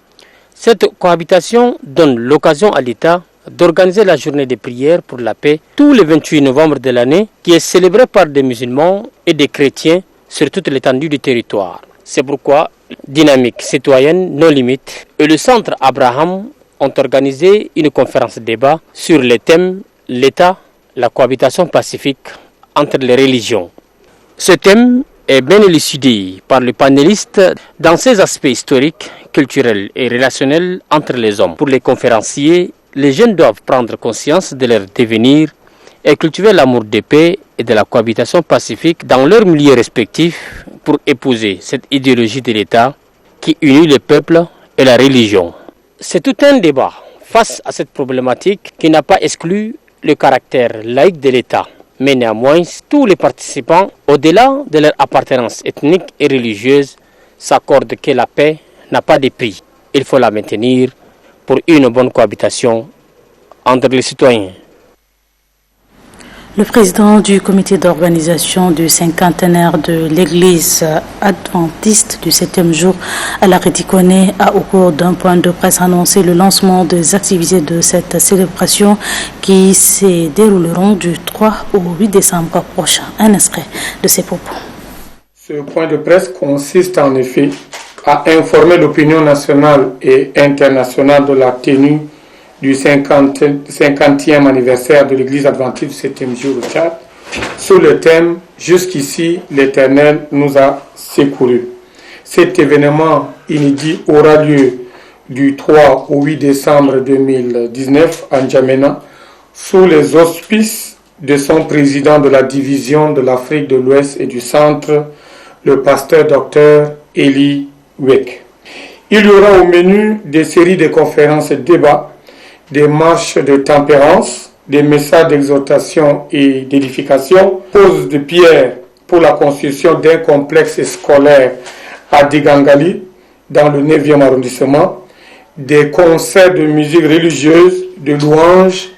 Cette cohabitation donne l'occasion à l'État d'organiser la journée de prière pour la paix tous les 28 novembre de l'année, qui est célébrée par des musulmans et des chrétiens sur toute l'étendue du territoire. C'est pourquoi Dynamique Citoyenne No Limites et le Centre Abraham ont organisé une conférence débat sur les thèmes l'État, la cohabitation pacifique entre les religions. Ce thème est bien élucidé par le panéliste dans ses aspects historiques, culturels et relationnels entre les hommes. Pour les conférenciers, les jeunes doivent prendre conscience de leur devenir et cultiver l'amour de paix et de la cohabitation pacifique dans leurs milieux respectifs pour épouser cette idéologie de l'État qui unit le peuple et la religion. C'est tout un débat face à cette problématique qui n'a pas exclu le caractère laïque de l'État. Mais néanmoins, tous les participants, au-delà de leur appartenance ethnique et religieuse, s'accordent que la paix n'a pas de prix. Il faut la maintenir pour une bonne cohabitation entre les citoyens. Le président du comité d'organisation du cinquantenaire de l'église adventiste du 7e jour à la Redikone a, au cours d'un point de presse, annoncé le lancement des activités de cette célébration qui se dérouleront du 3 au 8 décembre prochain. Un extrait de ses propos. Ce point de presse consiste en effet à informer l'opinion nationale et internationale de la tenue du 50e anniversaire de l'église adventiste du 7e jour au Tchad, sous le thème « Jusqu'ici, l'Éternel nous a secourus ». Cet événement inédit aura lieu du 3 au 8 décembre 2019 à N'Djamena, sous les auspices de son président de la division de l'Afrique de l'Ouest et du Centre, le pasteur Dr Eli Wek. Il y aura au menu des séries de conférences et débats, des marches de tempérance, des messages d'exhortation et d'édification, pose de pierre pour la construction d'un complexe scolaire à Digangali, dans le 9e arrondissement, des concerts de musique religieuse, de louanges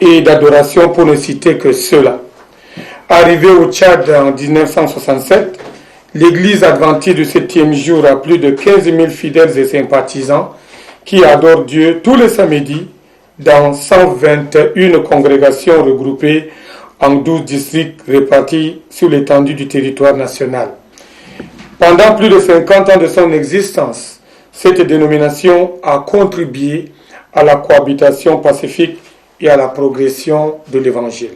et d'adoration, pour ne citer que cela. Arrivée au Tchad en 1967, l'église adventiste du 7e jour a plus de 15 000 fidèles et sympathisants qui adorent Dieu tous les samedis dans 121 congrégations regroupées en 12 districts répartis sur l'étendue du territoire national. Pendant plus de 50 ans de son existence, cette dénomination a contribué à la cohabitation pacifique et à la progression de l'Évangile.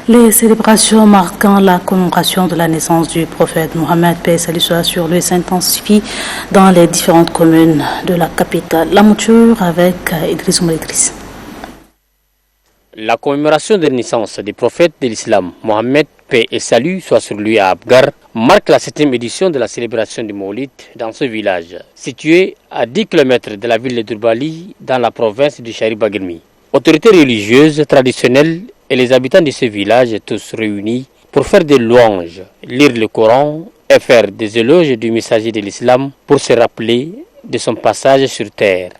Les célébrations marquant la commémoration de la naissance du prophète Mohammed, paix et salut soit sur lui, s'intensifient dans les différentes communes de la capitale. La mouture avec Idriss Oumaïdriss. La commémoration de la naissance du prophète de l'islam, Mohammed, paix et salut soit sur lui à Abgar, marque la 7e édition de la célébration du Maulid dans ce village, situé à 10 km de la ville de Durbali, dans la province du Chari-Bagirmi. Autorités religieuses, traditionnelles et les habitants de ce village tous réunis pour faire des louanges, lire le Coran et faire des éloges du messager de l'islam pour se rappeler de son passage sur terre.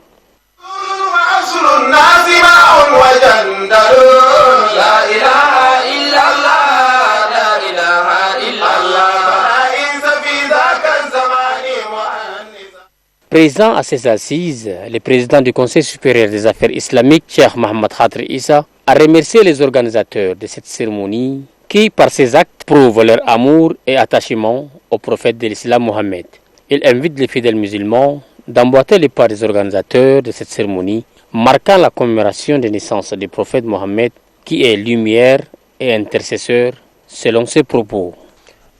Présent à ces assises, le président du Conseil supérieur des affaires islamiques, Cheikh Mohamed Khadri Issa, a remercié les organisateurs de cette cérémonie qui, par ces actes, prouvent leur amour et attachement au prophète de l'islam Mohammed. Il invite les fidèles musulmans d'emboîter les pas des organisateurs de cette cérémonie, marquant la commémoration de naissance du prophète Mohammed, qui est lumière et intercesseur, selon ses propos.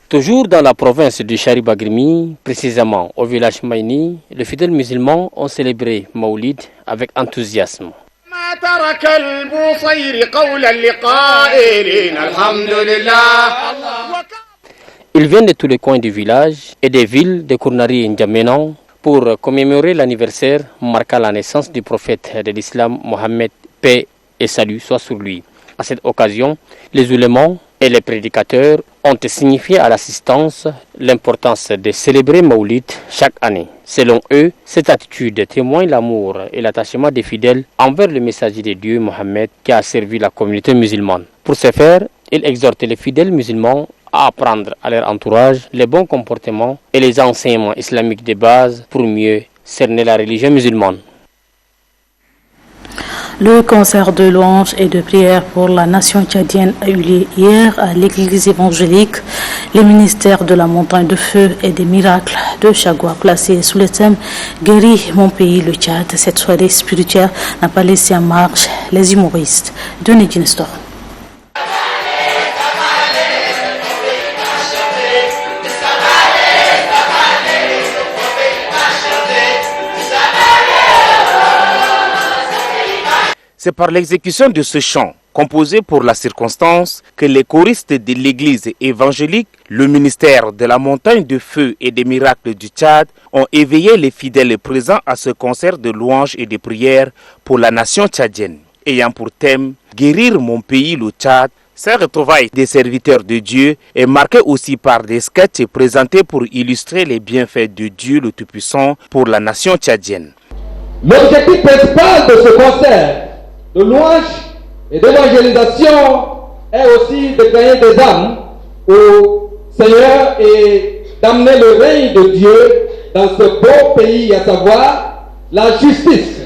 Toujours dans la province du Chari-Bagirmi, précisément au village Maïni, les fidèles musulmans ont célébré Maulid avec enthousiasme. Ils viennent de tous les coins du village et des villes de Kournari et N'Djamena pour commémorer l'anniversaire marquant la naissance du prophète de l'islam Mohammed, paix et salut soit sur lui. À cette occasion, les oulémas et les prédicateurs ont signifié à l'assistance l'importance de célébrer Maulid chaque année. Selon eux, cette attitude témoigne l'amour et l'attachement des fidèles envers le messager de Dieu Mohammed qui a servi la communauté musulmane. Pour ce faire, ils exhortent les fidèles musulmans à apprendre à leur entourage les bons comportements et les enseignements islamiques de base pour mieux cerner la religion musulmane. Le concert de louanges et de prières pour la nation tchadienne a eu lieu hier à l'église évangélique. Le ministère de la montagne de feu et des miracles de Chagua, placé sous le thème « Guéris mon pays, le Tchad ». Cette soirée spirituelle n'a pas laissé en marge les humoristes de Nedjinestor. C'est par l'exécution de ce chant, composé pour la circonstance, que les choristes de l'église évangélique, le ministère de la montagne de feu et des miracles du Tchad, ont éveillé les fidèles présents à ce concert de louanges et de prières pour la nation tchadienne, ayant pour thème « Guérir mon pays, le Tchad ». Ces retrouvailles des serviteurs de Dieu est marquée aussi par des sketchs présentés pour illustrer les bienfaits de Dieu le Tout-Puissant pour la nation tchadienne. L'objectif principal de ce concert de louange et d'évangélisation est aussi de gagner des âmes au Seigneur et d'amener le règne de Dieu dans ce beau pays, à savoir la justice,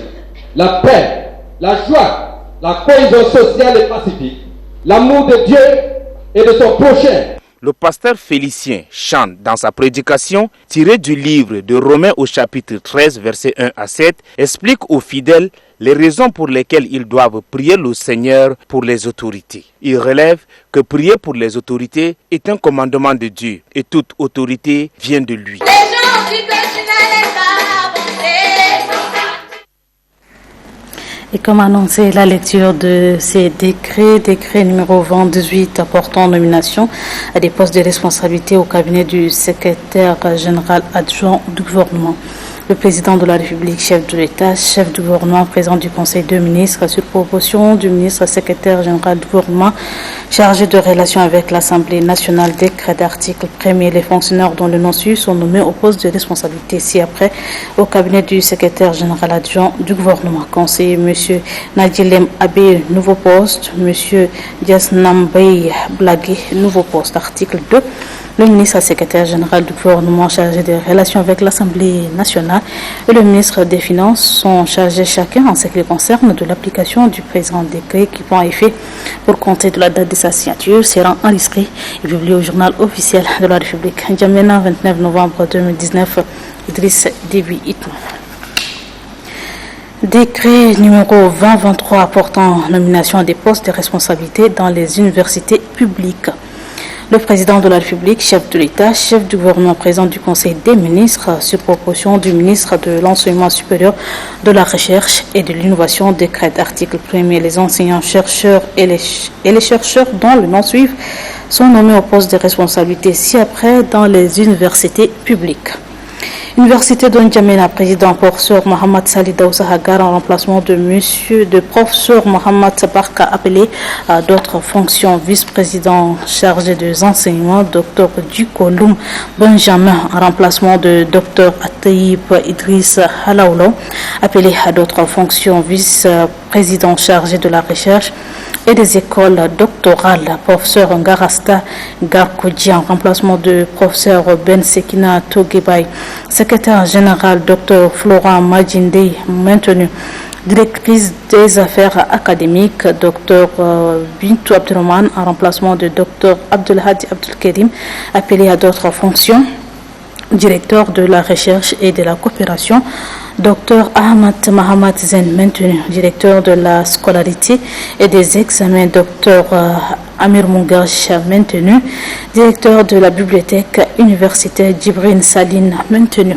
la paix, la joie, la cohésion sociale et pacifique, l'amour de Dieu et de son prochain. Le pasteur Félicien chante dans sa prédication, tirée du livre de Romains au chapitre 13, versets 1 à 7, explique aux fidèles les raisons pour lesquelles ils doivent prier le Seigneur pour les autorités. Il relève que prier pour les autorités est un commandement de Dieu et toute autorité vient de lui. Et comme annoncé, la lecture de ces décret numéro 2018 apportant nomination à des postes de responsabilité au cabinet du secrétaire général adjoint du gouvernement. Le président de la République, chef de l'État, chef du gouvernement, président du Conseil de ministres, sur proposition du ministre secrétaire général du gouvernement chargé de relations avec l'Assemblée nationale, décret d'article 1er, les fonctionnaires dont le nom suit sont nommés au poste de responsabilité ci-après au cabinet du secrétaire général adjoint du gouvernement. Conseiller M. Nadjilem Abe, nouveau poste, M. Diasnambay Blagé, nouveau poste. Article 2. Le ministre secrétaire général du gouvernement chargé des relations avec l'Assemblée nationale et le ministre des Finances sont chargés chacun en ce qui les concerne de l'application du présent décret qui prend effet pour compter de la date de sa signature, sera enregistré et publié au journal officiel de la République. N'Djamena, 29 novembre 2019, Idriss Déby Itno. Décret numéro 2023 portant nomination des postes de responsabilité dans les universités publiques. Le président de la République, chef de l'État, chef du gouvernement, président du Conseil des ministres, sur proposition du ministre de l'Enseignement supérieur, de la Recherche et de l'Innovation, décrète article 1er, les enseignants-chercheurs et les chercheurs dont le nom suivent sont nommés au poste de responsabilité ci-après dans les universités publiques. Université de N'Djamena, président professeur Mohamed Salih Daoussa Hagar en remplacement de professeur Mohamed Barka appelé à d'autres fonctions. Vice-président chargé des enseignements, Dr Dukoloum Benjamin en remplacement de Dr Ataïb Idriss Halaoulo appelé à d'autres fonctions. Vice-président chargé de la recherche et des écoles doctorales, professeur Ngarasta Garkoudji en remplacement de professeur Ben Sekina Togebay. Secrétaire général, Dr Florent Majinde, maintenu. Directrice des affaires académiques, Dr Bintou Abdelrahman en remplacement de Dr Abdelhadi Abdelkerim, appelé à d'autres fonctions. Directeur de la recherche et de la coopération, Dr Ahmad Mahamad Zen, maintenu. Directeur de la scolarité et des examens, Dr Amir Mungash, maintenu. Directeur de la bibliothèque universitaire, Djibrine Saline, maintenu.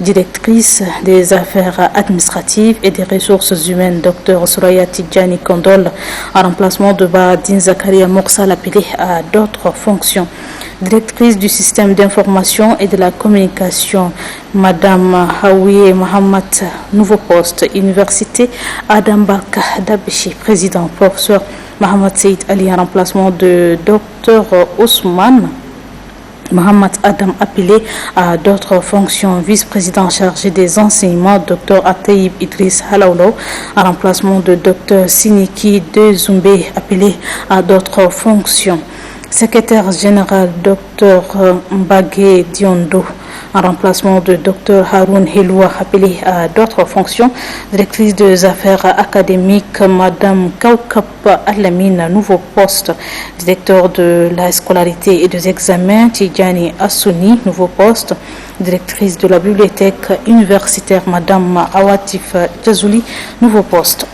Directrice des affaires administratives et des ressources humaines, Dr Soraya Tidjani Kondol, en remplacement de Baradine Zakaria Morsal, appelé à d'autres fonctions. Directrice du système d'information et de la communication, Madame Haouye Mohamed, nouveau poste. Université Adam Barka Dabeshi, président. Professeur Mohamed Seyd Ali en remplacement de Dr Ousmane Mohamed Adam, appelé à d'autres fonctions. Vice-président chargé des enseignements, Dr Ataïb Idriss Halaoulo en remplacement de Dr Siniki Dezoumbé, appelé à d'autres fonctions. Secrétaire général, Dr Mbagé Diondo en remplacement de Dr Haroun Heloua, appelé à d'autres fonctions. Directrice des affaires académiques, Madame Kaukap Alamine, nouveau poste. Directeur de la scolarité et des examens, Tidjani Assouni, nouveau poste. Directrice de la bibliothèque universitaire, Madame Awatif Djazouli, nouveau poste.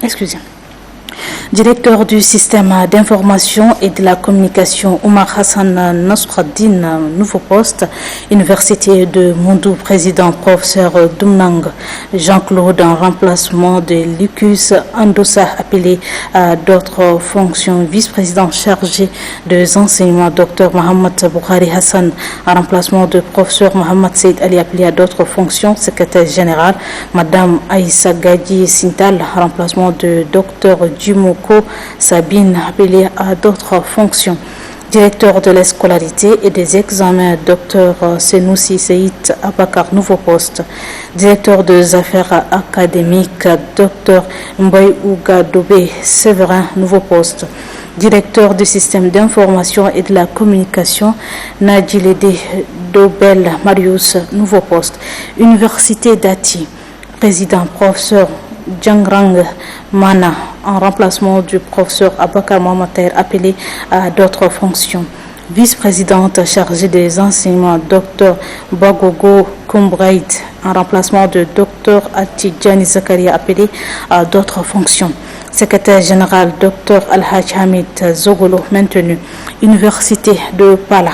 Excusez. Directeur du système d'information et de la communication, Omar Hassan Nasruddin, nouveau poste. Université de Mondou, président, professeur Doumnang Jean-Claude en remplacement de Lucas Andossa, appelé à d'autres fonctions. Vice-président chargé des enseignements, Dr Mohamed Boukhari Hassan en remplacement de professeur Mohamed Seyd Ali, appelé à d'autres fonctions. Secrétaire général, Madame Aïssa Gadi Sintal en remplacement de Dr Djumoko Sabine, appelé à d'autres fonctions. Directeur de la scolarité et des examens, Dr Senoussi Seyd Abakar, nouveau poste. Directeur des affaires académiques, Dr Mbaye Ougadobe Séverin, nouveau poste. Directeur du système d'information et de la communication, Nadjilede Dobel Marius, nouveau poste. Université d'Ati, président, professeur Djangrang Mana en remplacement du professeur Abakar Mohamed, appelé à d'autres fonctions. Vice-présidente chargée des enseignements, Dr Bagogo Kumbraïd en remplacement de Dr Atidjani Zakaria, appelé à d'autres fonctions. Secrétaire général, Dr Al-Haj Hamid Zogolo, maintenu. Université de Pala.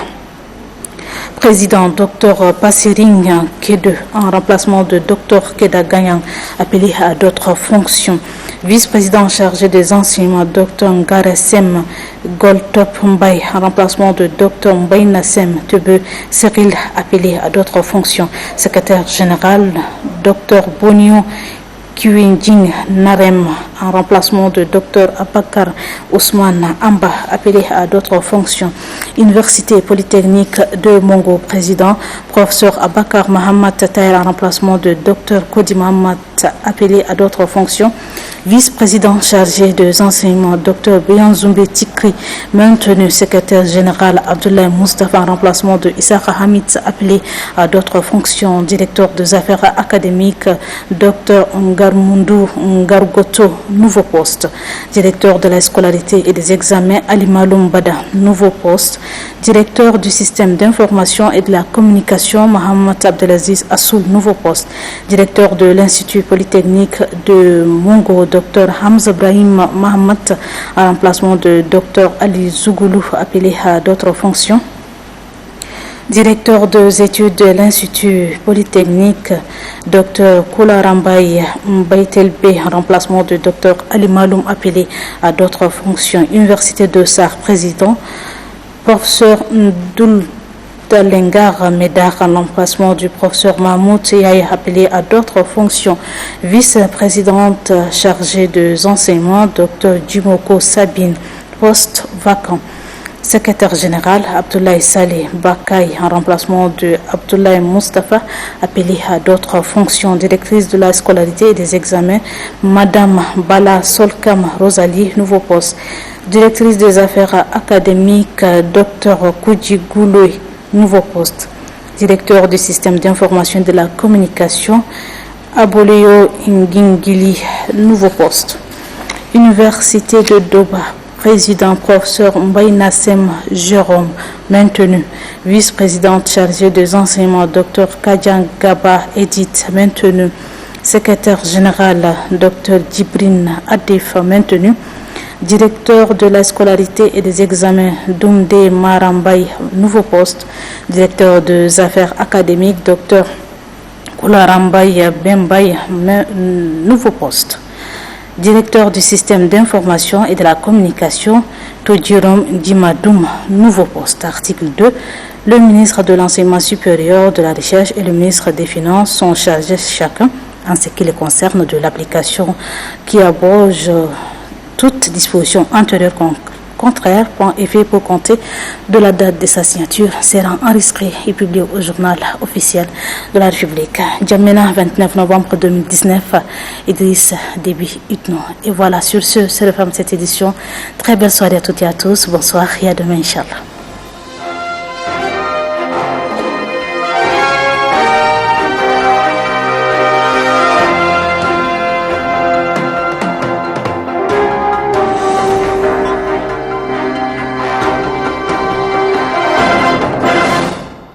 Président Dr Passiring Kede en remplacement de Dr Keda Ganyang, appelé à d'autres fonctions. Vice-président chargé des enseignements Dr Ngaresem Goltop Mbaye en remplacement de Dr Mbaye Nassem Tebe Cyril, appelé à d'autres fonctions. Secrétaire général Dr Bonio Kiwinjing Narem en remplacement de Dr Abakar Ousmane Amba, appelé à d'autres fonctions. Université polytechnique de Mongo, président professeur Abakar Mohamed Taïr en remplacement de Dr Kodi Mohamed, appelé à d'autres fonctions. Vice-président chargé des enseignements Dr Beyanzoumbe Tikri, maintenu. Secrétaire général Abdoulaye Mustafa en remplacement de Issaka Hamid, appelé à d'autres fonctions. Directeur des affaires académiques Dr Ngarmundu Ngargoto, nouveau poste. Directeur de la scolarité et des examens Ali Maloum Bada, nouveau poste. Directeur du système d'information et de la communication Mohamed Abdelaziz Assoul, nouveau poste. Directeur de l'Institut polytechnique de Mongo Dr Hamza Brahim Mohamed en remplacement de Dr Ali Zougoulou, appelé à d'autres fonctions. Directeur des études de l'Institut polytechnique Dr Koula Rambaye Mbaïtelbe en remplacement de Dr Ali Maloum, appelé à d'autres fonctions. Université de Sar, président professeur Ndoul Lengar Médard en remplacement du professeur Mahmoud Yaye, appelé à d'autres fonctions. Vice-présidente chargée des enseignements Dr Djimoko Sabine, poste vacant. Secrétaire général Abdoulaye Saleh Bakay en remplacement de Abdoulaye Mustafa, appelé à d'autres fonctions. Directrice de la scolarité et des examens Madame Bala Solkam Rosalie, nouveau poste. Directrice des affaires académiques Dr Koudji Gouloui, nouveau poste. Directeur du système d'information de la communication Aboleo Ngingili, nouveau poste. Université de Doba, président professeur Mbaye Nassem Jérôme, maintenu. Vice-présidente chargée des enseignements Dr Kadjan Gaba Edith, maintenu. Secrétaire général Dr Djibrine Adif, maintenu. Directeur de la scolarité et des examens Doumde Marambay, nouveau poste. Directeur des affaires académiques Dr Koularambaye Bembaye, nouveau poste. Directeur du système d'information et de la communication Todjirom Dimadoum, nouveau poste. Article 2. Le ministre de l'enseignement supérieur, de la recherche et le ministre des Finances sont chargés chacun, en ce qui les concerne, de l'application qui abroge toute disposition antérieure contraire, point effet pour compter de la date de sa signature, sera enregistré et publié au journal officiel de la République. Djamena, 29 novembre 2019, Idriss Déby Itno. Et voilà, sur ce, c'est la fin de cette édition. Très belle soirée à toutes et à tous. Bonsoir et à demain, Inch'Allah.